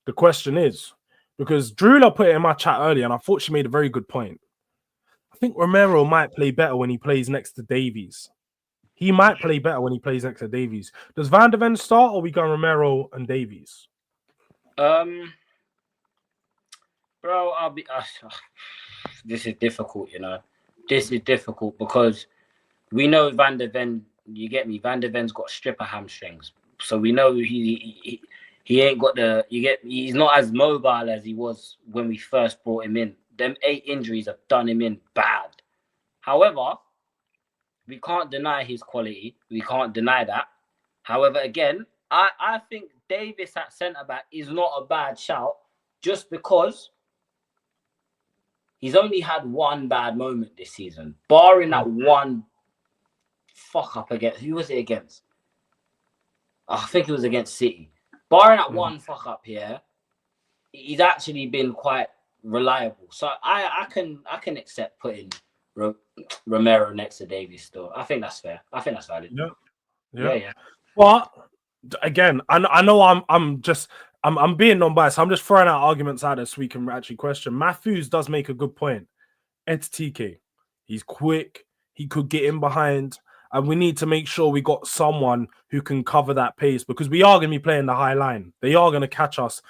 the question is. Because Drula put it in my chat earlier, and I thought she made a very good point. I think Romero might play better when he plays next to Davies. He might play better when he plays next to Davies. Does Van de Ven start, or we go Romero and Davies? Bro, this is difficult, you know. This is difficult because we know Van de Ven, you get me, Van de Ven's got stripper hamstrings. So we know he ain't got he's not as mobile as he was when we first brought him in. Them 8 injuries have done him in bad. However, we can't deny his quality. We can't deny that. However, again, I think Davis at centre-back is not a bad shout just because he's only had one bad moment this season, barring that one fuck up against. Who was it against? I think it was against City. Barring that one fuck up here, he's actually been quite reliable. So I can accept putting Romero next to Davies still. I think that's fair. I think that's valid. Yeah. But again, I know I'm being non-biased. I'm just throwing out arguments out there so we can actually question. Matthews does make a good point. It's TK. He's quick. He could get in behind. And we need to make sure we got someone who can cover that pace because we are going to be playing the high line. They are going to catch us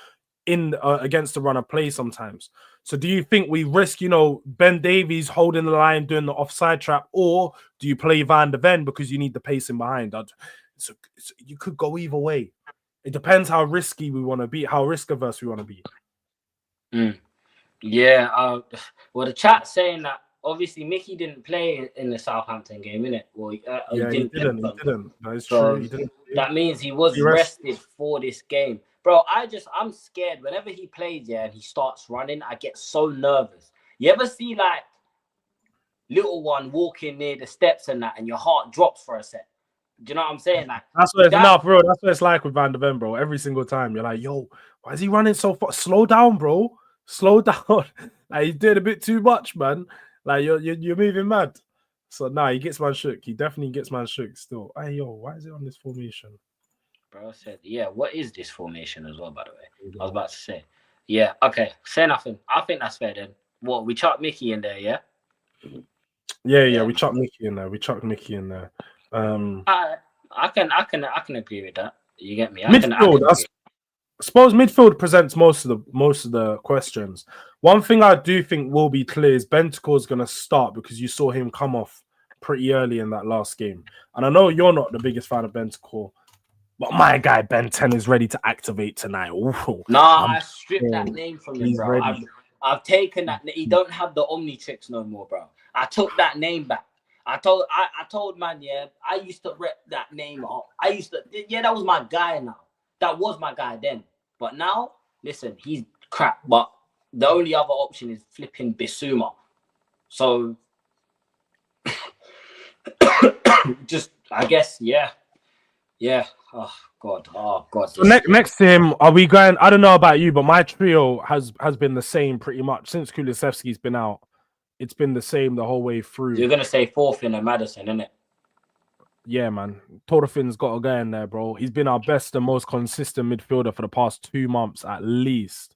in against the run of play sometimes. So do you think we risk, Ben Davies holding the line, doing the offside trap, or do you play Van de Ven because you need the pace in behind? So you could go either way. It depends how risky we want to be, how risk averse we want to be. Yeah. Well, the chat saying that obviously Mickey didn't play in the Southampton game, innit? Well, He didn't. That is so true. He didn't. That means he was rested for this game. Bro, I'm scared. Whenever he plays, and he starts running, I get so nervous. You ever see like little one walking near the steps and that, and your heart drops for a sec? Do you know what I'm saying? Like that's what it's enough, bro. That's what it's like with Van de Ven, bro. Every single time you're like, yo, why is he running so far? Slow down, bro. Slow down. Like he's doing a bit too much, man. Like you're moving mad. So he gets man shook. He definitely gets man shook still. Hey yo, why is it on this formation? Bro said, yeah, what is this formation as well, by the way? I was about to say. Yeah, okay. Say nothing. I think that's fair then. What, we chucked Mickey in there, yeah? Yeah, we chucked Mickey in there. I can agree with that. You get me? Midfield, I suppose midfield presents most of the questions. One thing I do think will be clear is Bentancur's going to start because you saw him come off pretty early in that last game. And I know you're not the biggest fan of Bentancur, but my guy Ben 10 is ready to activate tonight. I stripped that name from him, bro. I've taken that. He don't have the Omnitrix no more, bro. I took that name back. I told man, I used to rep that name up. That was my guy now. That was my guy then. But now, listen, he's crap. But the only other option is flipping Bissouma. So, I guess, yeah. Oh God. So next to him, are we going? I don't know about you, but my trio has been the same pretty much since Kulusevski's been out. It's been the same the whole way through. You're gonna say Thorfinn and Maddison, isn't it? Yeah, man. Thorfinn's got to go in there, bro. He's been our best and most consistent midfielder for the past 2 months at least.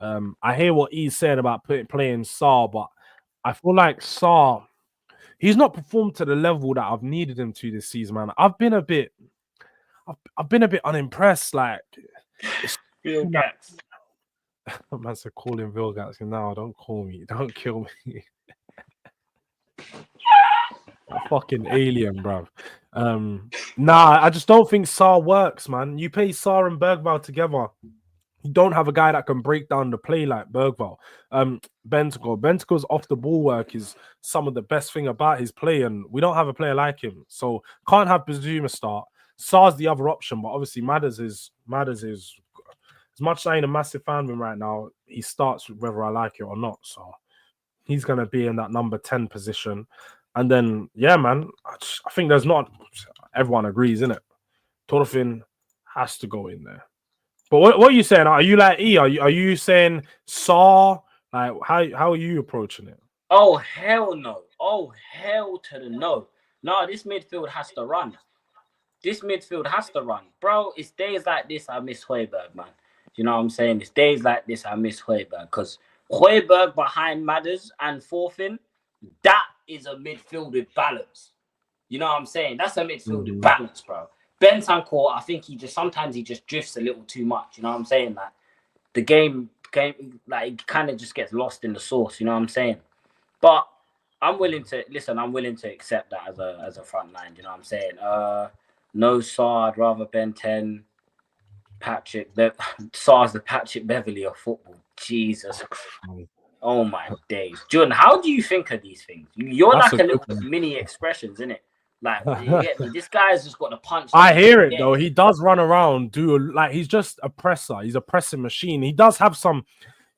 I hear what he's saying about playing Sarr, but I feel like Sarr, he's not performed to the level that I've needed him to this season, man. I've been a bit unimpressed. Like, Vilgax. Man said, call him Vilgax. No, don't call me. Don't kill me. Fucking alien, bruv. I just don't think Sarr works, man. You play Sarr and Bergvall together. You don't have a guy that can break down the play like Bergvall. Bentancur's off the ball work is some of the best thing about his play, and we don't have a player like him. So can't have Bizuma start. Sarr's the other option, but obviously Madders is as much as I ain't a massive fan of him right now, he starts whether I like it or not. So he's gonna be in that number 10 position. And then, yeah, man, I think there's not everyone agrees, innit? Thorfinn has to go in there. But what are you saying? Are you like E? Are you saying Sarr? Like how are you approaching it? Oh hell no! Oh hell to the no! No, this midfield has to run. Bro. It's days like this I miss Højbjerg, man. You know what I'm saying? It's days like this I miss Højbjerg because Højbjerg behind Madders and Thorfinn, that is a midfield with balance. You know what I'm saying? That's a midfield with balance, bro. Bentancur, I think he just drifts a little too much. You know what I'm saying? Like the game, like it kind of just gets lost in the sauce. You know what I'm saying? But I'm willing to accept that as a front line. You know what I'm saying? No Sarr, I'd rather Ben 10. Sarr's the Patrick Beverly of football. Jesus Christ. Oh my days. Jordan, how do you think of these things? You're like a little mini expressions, isn't it? Like, you get me? This guy's just got the punch. I hear it though. He does run around, he's just a presser. He's a pressing machine. He does have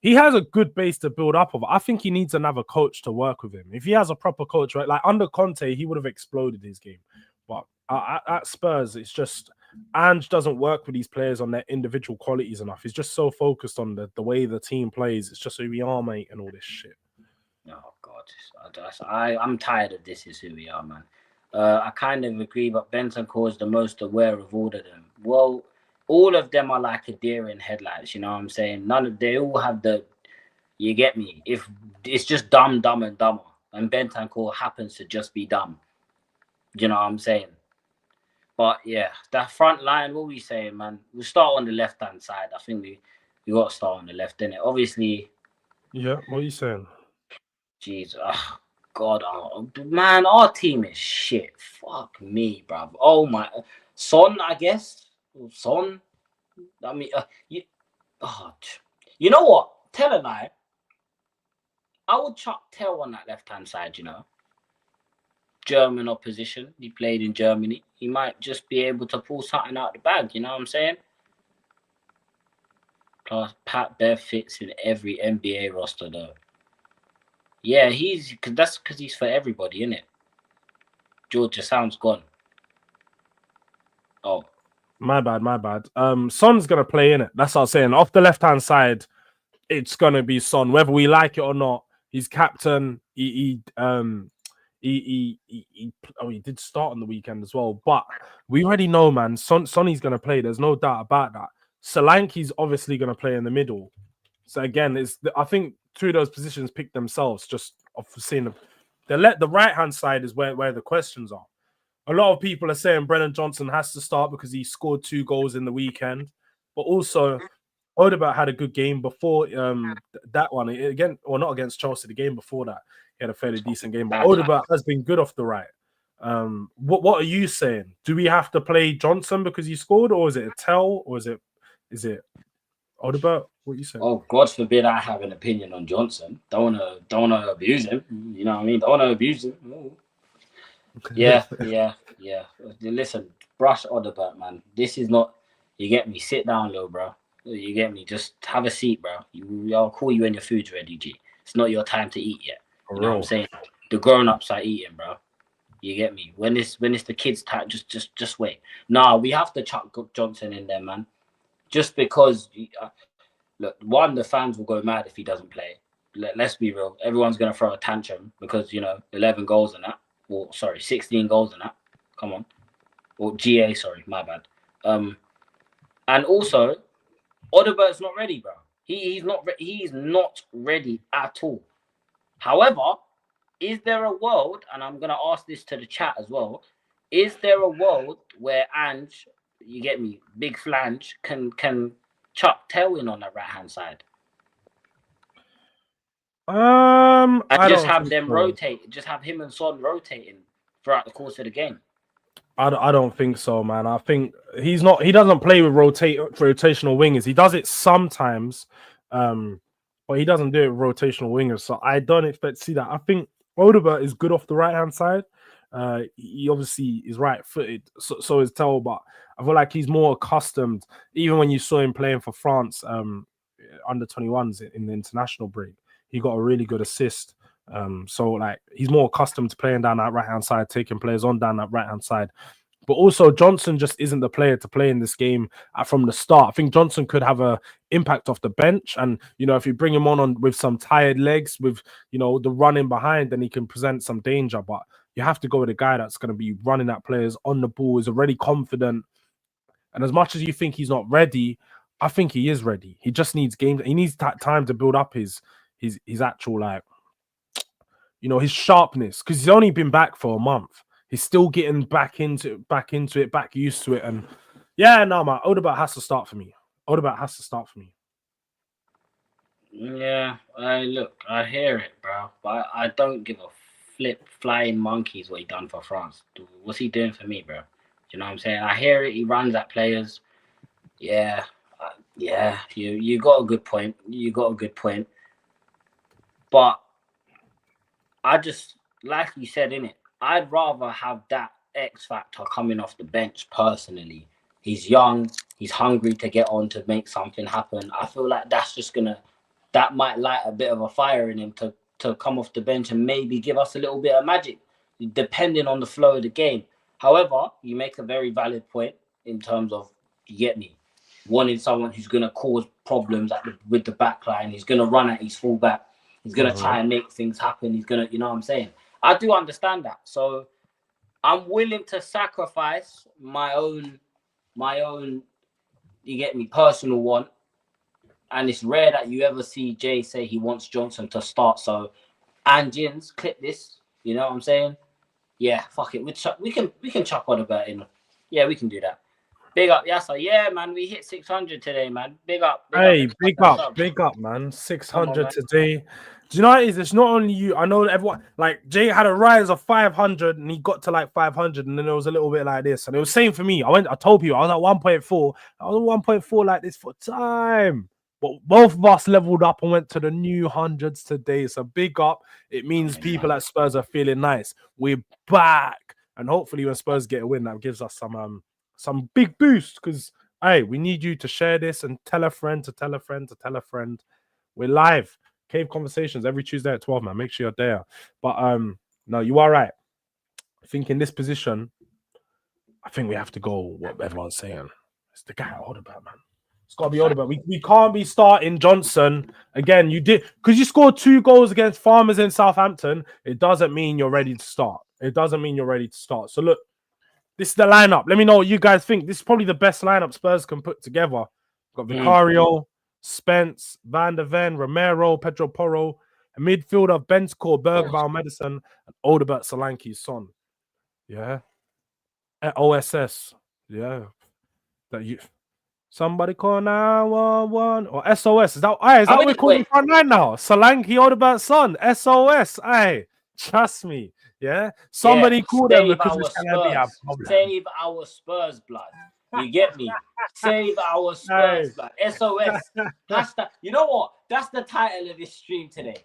he has a good base to build up of. I think he needs another coach to work with him. If he has a proper coach, right? Like under Conte, he would have exploded his game. But at Spurs, it's just Ange doesn't work with these players on their individual qualities enough. He's just so focused on the way the team plays. It's just who we are, mate, and all this shit. Oh God, I'm tired of this. Is who we are, man. I kind of agree, but Bentancur is the most aware of all of them. Well, all of them are like a deer in headlights. You know what I'm saying? They all have the. You get me? If it's just dumb, and dumber, and Bentancur happens to just be dumb. You know what I'm saying? But yeah, that front line, what we saying, man? We'll start on the left hand side. I think we got to start on the left, innit? Obviously. Yeah, what are you saying? Jeez, God, man, our team is shit. Fuck me, bruv. Oh my, Son, I guess. Son. I mean, you know what? Tell a lie. I would chuck Tell on that left hand side. You know, German opposition. He played in Germany. He might just be able to pull something out the bag. You know what I'm saying? Plus, Pat Bev fits in every NBA roster, though. Yeah, that's because he's for everybody, isn't it? Georgia sounds gone. Oh, my bad. Son's gonna play in it. That's what I was saying. Off the left hand side, it's gonna be Son, whether we like it or not. He's captain. He did start on the weekend as well, but we already know, man. Sonny's gonna play. There's no doubt about that. Solanke's obviously gonna play in the middle. So again, I think two of those positions pick themselves just off seeing the right hand side is where the questions are. A lot of people are saying Brennan Johnson has to start because he scored 2 goals in the weekend, but also Odegaard had a good game before that one again, or not against Chelsea. The game before that, he had a fairly decent game. But Odegaard has been good off the right. What are you saying? Do we have to play Johnson because he scored, or is it a Tell, or is it Odegaard? What are you saying? Oh, God forbid I have an opinion on Johnson. Don't wanna abuse him. You know what I mean? Don't wanna abuse him. No. Yeah. Listen, brush Odegaard, man. This is not. You get me? Sit down, little bro. You get me? Just have a seat, bro. I'll call you when your food's ready, G. It's not your time to eat yet. You know what I'm saying? The grown-ups are eating, bro. You get me? When it's the kids' time, just wait. Nah, we have to chuck Johnson in there, man. Just because, look, one, the fans will go mad if he doesn't play. Let's be real. Everyone's gonna throw a tantrum because 11 goals in that. Or sorry, 16 goals in that. Come on. Or GA, sorry, my bad. And also, Odegaard's not ready, bro. He's not ready at all. However, is there a world, and I'm gonna ask this to the chat as well, is there a world where Ange, you get me, big flange, can chuck Tailwind on that right hand side? And just have them rotate, just have him and Son rotating throughout the course of the game. I don't think so, man. I think he doesn't play with rotational wingers. He does it sometimes, but he doesn't do it with rotational wingers. So I don't expect to see that. I think Odegaard is good off the right hand side. He obviously is right footed, so is Tell, but I feel like he's more accustomed. Even when you saw him playing for France, under 21s in the international break, he got a really good assist. So like he's more accustomed to playing down that right hand side, taking players on down that right hand side. But also Johnson just isn't the player to play in this game from the start. I think Johnson could have an impact off the bench, and if you bring him on with some tired legs, with the running behind, then he can present some danger. But you have to go with a guy that's going to be running at players on the ball, is already confident. And as much as you think he's not ready, I think he is ready. He just needs games. He needs time to build up his actual his sharpness, because he's only been back for a month. He's still getting back used to it. And yeah, no, man, Odegaard has to start for me. Yeah, I hear it, bro. But I don't give a flip flying monkeys what he done for France. What's he doing for me, bro? You know what I'm saying? I hear it. He runs at players. Yeah, you got a good point. But I just, like you said, innit? I'd rather have that X factor coming off the bench personally. He's young. He's hungry to get on to make something happen. I feel like that might light a bit of a fire in him to come off the bench and maybe give us a little bit of magic, depending on the flow of the game. However, you make a very valid point in terms of, you get me, wanting someone who's going to cause problems with the back line. He's going to run at his fullback. He's going to try and make things happen. He's going to, you know what I'm saying? I do understand that. So I'm willing to sacrifice my own, you get me, personal one. And it's rare that you ever see Jay say he wants Johnson to start. So, and Jins, clip this. You know what I'm saying? Yeah, fuck it. We can chuck on about in. Yeah, we can do that. Big up, Yasa. Yeah, man, we hit 600 today, man. Big up. Hey, big up, man. 600 today. Do you know what it is? It's not only you. I know everyone. Like Jay had a rise of 500, and he got to like 500, and then it was a little bit like this. And it was same for me. I told people I was at 1.4. I was at 1.4 like this for time. But both of us leveled up and went to the new hundreds today. So big up. It means people at Spurs are feeling nice. We're back, and hopefully when Spurs get a win, that gives us some big boost. Because hey, we need you to share this and tell a friend to tell a friend to tell a friend. We're live. Cave Conversations every Tuesday at 12, man. Make sure you're there. But no, you are right. I think in this position, I think we have to go what everyone's saying. It's the guy at Odegaard, man. It's got to be Odegaard. We can't be starting Johnson again. You did because you scored 2 goals against Farmers in Southampton. It doesn't mean you're ready to start. It doesn't mean you're ready to start. So look, this is the lineup. Let me know what you guys think. This is probably the best lineup Spurs can put together. Got Vicario, Spence, Van der Ven, Romero, Pedro Porro, a midfield of Benzcore, Bergvall, Madison, and Odegaard, Solanke, Son. Yeah. At OSS. Yeah. That you. Somebody call 911 or SOS. Is that what we're calling front line now? Solanke, Odegaard, Son. SOS. Aye. Trust me. Yeah. Somebody call them because it's gonna be a problem. Save our Spurs blood. You get me? Save our Spurs blood. SOS. Hashtag. You know what? That's the title of this stream today.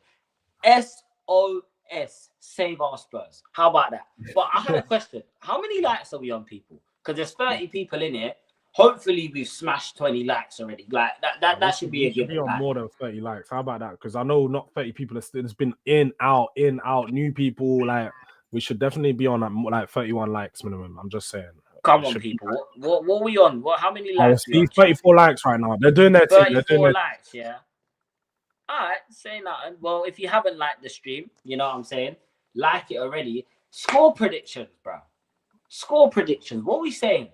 SOS. Save our Spurs. How about that? But I have a question. How many likes are we on, people? Because there's 30 people in here. Hopefully we've smashed 20 likes already. Like that should be a good. Be on more than 30 likes. How about that? Because I know not 30 people. It's been in, out, new people. Like we should definitely be on like 31 likes minimum. I'm just saying. Come on, people. What are we on? How many likes? 34 likes right now. They're doing their thing. 34 likes, yeah. All right, say nothing. Well, if you haven't liked the stream, you know what I'm saying? Like it already. Score predictions, bro. Score predictions. What are we saying?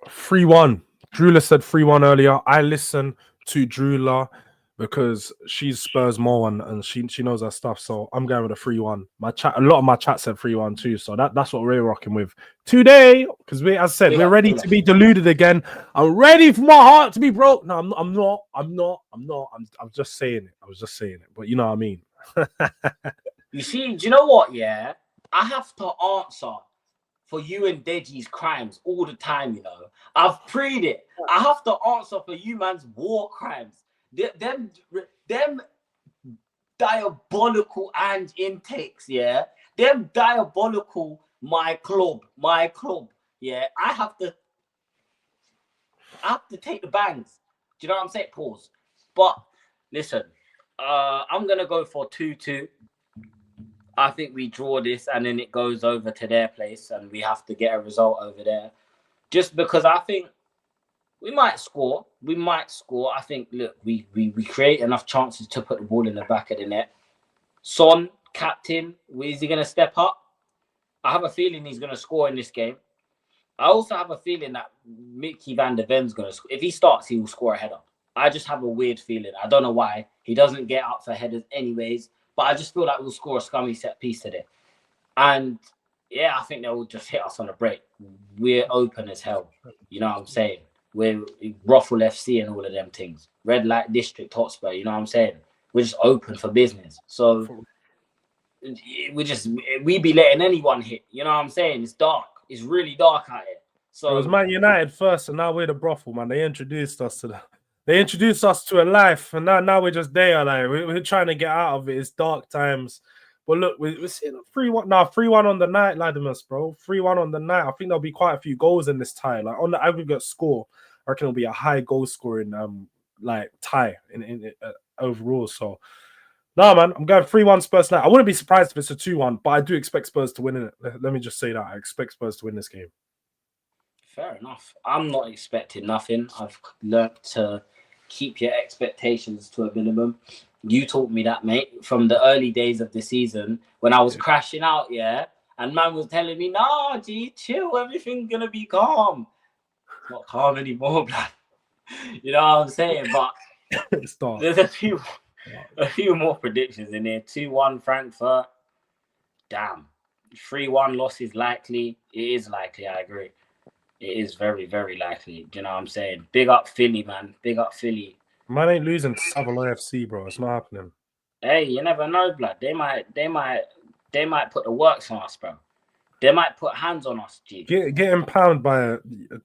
3-1. Drula said 3-1 earlier. I listen to Drula because she's Spurs more and she knows her stuff. So I'm going with a 3-1. A lot of my chat said 3-1 too. So that's what we're rocking with today. Because as I said, we're ready to be deluded again. I'm ready for my heart to be broke. No, I'm not. I'm just saying it. I was just saying it. But you know what I mean. You see, do you know what? Yeah, I have to answer for you and Deji's crimes all the time, you know. I've prayed it. I have to answer for you man's war crimes. Them diabolical and intakes, yeah. Them diabolical my club, yeah. I have to take the bangs. Do you know what I'm saying? Pause. But listen, I'm gonna go for 2-2. I think we draw this and then it goes over to their place and we have to get a result over there. Just because I think we might score. I think, look, we create enough chances to put the ball in the back of the net. Son, captain, is he going to step up? I have a feeling he's going to score in this game. I also have a feeling that Mickey van der Ven's going to score. If he starts, he will score a header. I just have a weird feeling. I don't know why. He doesn't get up for headers anyways. But I just feel like we'll score a scummy set piece today. And yeah, I think they will just hit us on a break. We're open as hell. You know what I'm saying? We're Ruffle FC and all of them things. Red Light District, Hotspur, you know what I'm saying? We're just open for business. So we be letting anyone hit. You know what I'm saying? It's dark. It's really dark out here. So it was Man United first, and now we're the brothel, man. They introduced us to a life, and now we're just there. Like we're trying to get out of it. It's dark times. But look, we're seeing 3-1 now. 3-1 on the night, Ladimus, bro. 3-1 on the night. I think there'll be quite a few goals in this tie. Like on the aggregate score, I reckon it'll be a high goal scoring like tie in overall. So no, man, I'm going 3-1 Spurs tonight. I wouldn't be surprised if it's a 2-1, but I do expect Spurs to win it. Let me just say that I expect Spurs to win this game. Fair enough. I'm not expecting nothing. I've learned to keep your expectations to a minimum. You taught me that, mate, from the early days of the season when I was crashing out, yeah. And man was telling me, nah, G, chill, everything's gonna be calm. It's not calm anymore, blood. You know what I'm saying? But Stop. there's a few more predictions in there. 2-1 Frankfurt. Damn. 3-1 loss is likely. It is likely, I agree. It is very, very likely. Do you know what I'm saying? Big up Philly, man. Big up Philly. Man ain't losing to Savoy FC, bro. It's not happening. Hey, you never know, blood. They might put the works on us, bro. They might put hands on us, G. Getting pounded by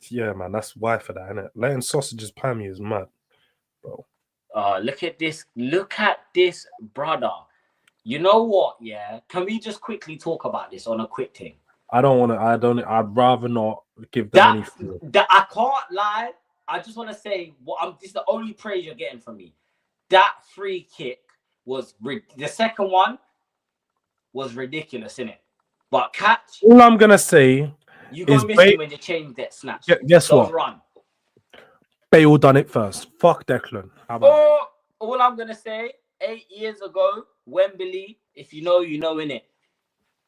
yeah, man. That's why for that, innit? Letting sausages pound you is mad, bro. Look at this. Look at this, brother. You know what? Yeah. Can we just quickly talk about this on a quick thing? I'd rather not give them anything. I can't lie. I just want to say this is the only praise you're getting from me. That free kick was the second one was ridiculous, innit? But catch. All I'm gonna say you gonna miss him when you change that snatch. Guess Don't what? Run. Bale done it first. Fuck Declan. How about all I'm gonna say, 8 years ago, Wembley. If you know, you know, innit?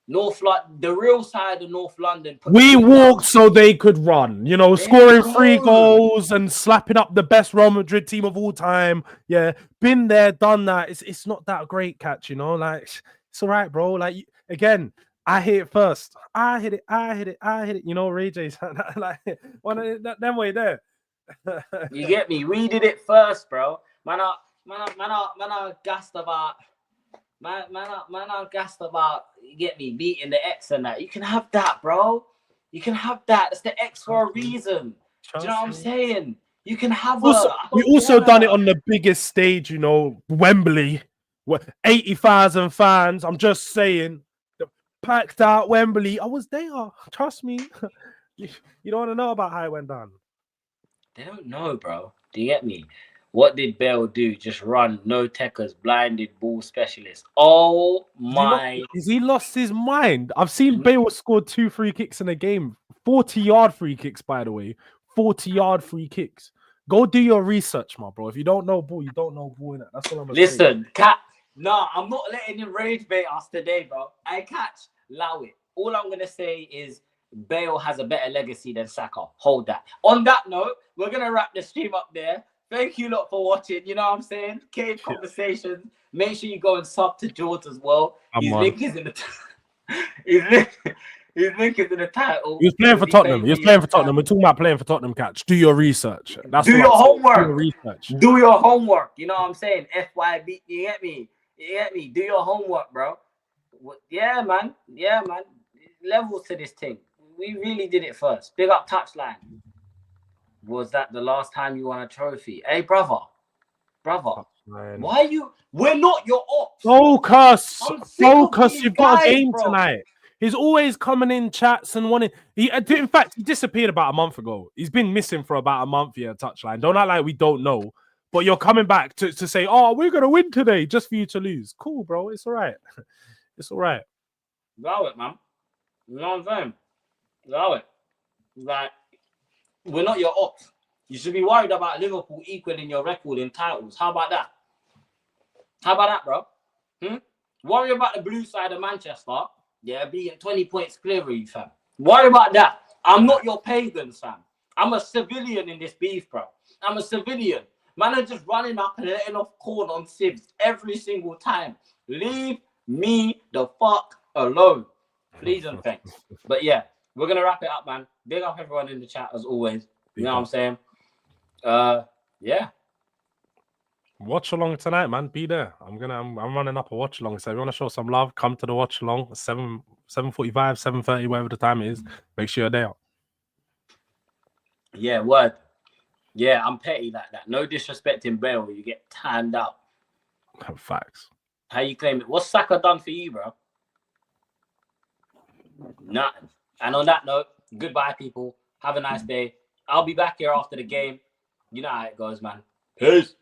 The real side of North London. We walked so they could run, you know, scoring 3 goals and slapping up the best Real Madrid team of all time. Yeah, been there, done that. It's not that great, catch, you know, like it's all right, bro. Like again, I hit it first. I hit it. You know, Ray J's like one of them way there. You get me? We did it first, bro. Man, I gassed about. Man, I'm gassed about, you get me, beating the X and that. You can have that, bro. You can have that. It's the X for a reason. Do you know what I'm saying? You can have we also done it on the biggest stage, you know, Wembley. 80,000 fans. I'm just saying. Packed out Wembley. I was there. Trust me. You don't want to know about how it went down. They don't know, bro. Do you get me? What did Bale do? Just run, no techers, blinded ball specialist. Oh my! Has he lost his mind? I've seen Bale score 2 free kicks in a game. 40-yard free kicks, by the way. 40-yard free kicks. Go do your research, my bro. If you don't know ball, you don't know ball. Innit? That's all I'm gonna say. Listen, Cat. No, I'm not letting him rage bait us today, bro. I catch. Allow it. All I'm gonna say is Bale has a better legacy than Saka. Hold that. On that note, we're gonna wrap the stream up there. Thank you lot for watching. You know what I'm saying? Cave Conversations. Make sure you go and sub to George as well. His link is in the his link is in the title. He was playing for Tottenham. We're talking about playing for Tottenham, catch. Do your research. Do your homework. Do your research. Do your homework. You know what I'm saying? FYB. You get me? You get me? Do your homework, bro. Yeah, man. Yeah, man. Levels to this thing. We really did it first. Big up Touchline. Was that the last time you won a trophy? Hey, brother. Why you? We're not your ops. Focus. You've got a game tonight. He's always coming in chats and wanting. In fact, he disappeared about a month ago. He's been missing for about a month here. Touchline. Don't act like we don't know. But you're coming back to say, "Oh, we're gonna win today," just for you to lose. Cool, bro. It's all right. It's all right. Allow it, man. You know what I'm saying? Allow it. Like, we're not your ops. You should be worried about Liverpool equaling your record in titles. How about that? How about that, bro? Worry about the blue side of Manchester. Yeah, being 20 points clear of you, fam. Worry about that. I'm not your pagans, fam. I'm a civilian in this beef, bro. I'm a civilian. Man are just running up and letting off corn on sieves every single time. Leave me the fuck alone. Please and thanks. But yeah, we're going to wrap it up, man. Big up everyone in the chat as always. You know what I'm saying? Yeah. Watch along tonight, man. Be there. I'm running up a watch along. So if you want to show some love, come to the watch along. 7:45, 7:30, whatever the time it is. Make sure you're there. Yeah, word. Yeah, I'm petty like that. No disrespecting Bale, you get tanned out. Facts. How you claim it? What's Saka done for you, bro? Nothing. And on that note, goodbye, people. Have a nice day. I'll be back here after the game. You know how it goes, man. Peace.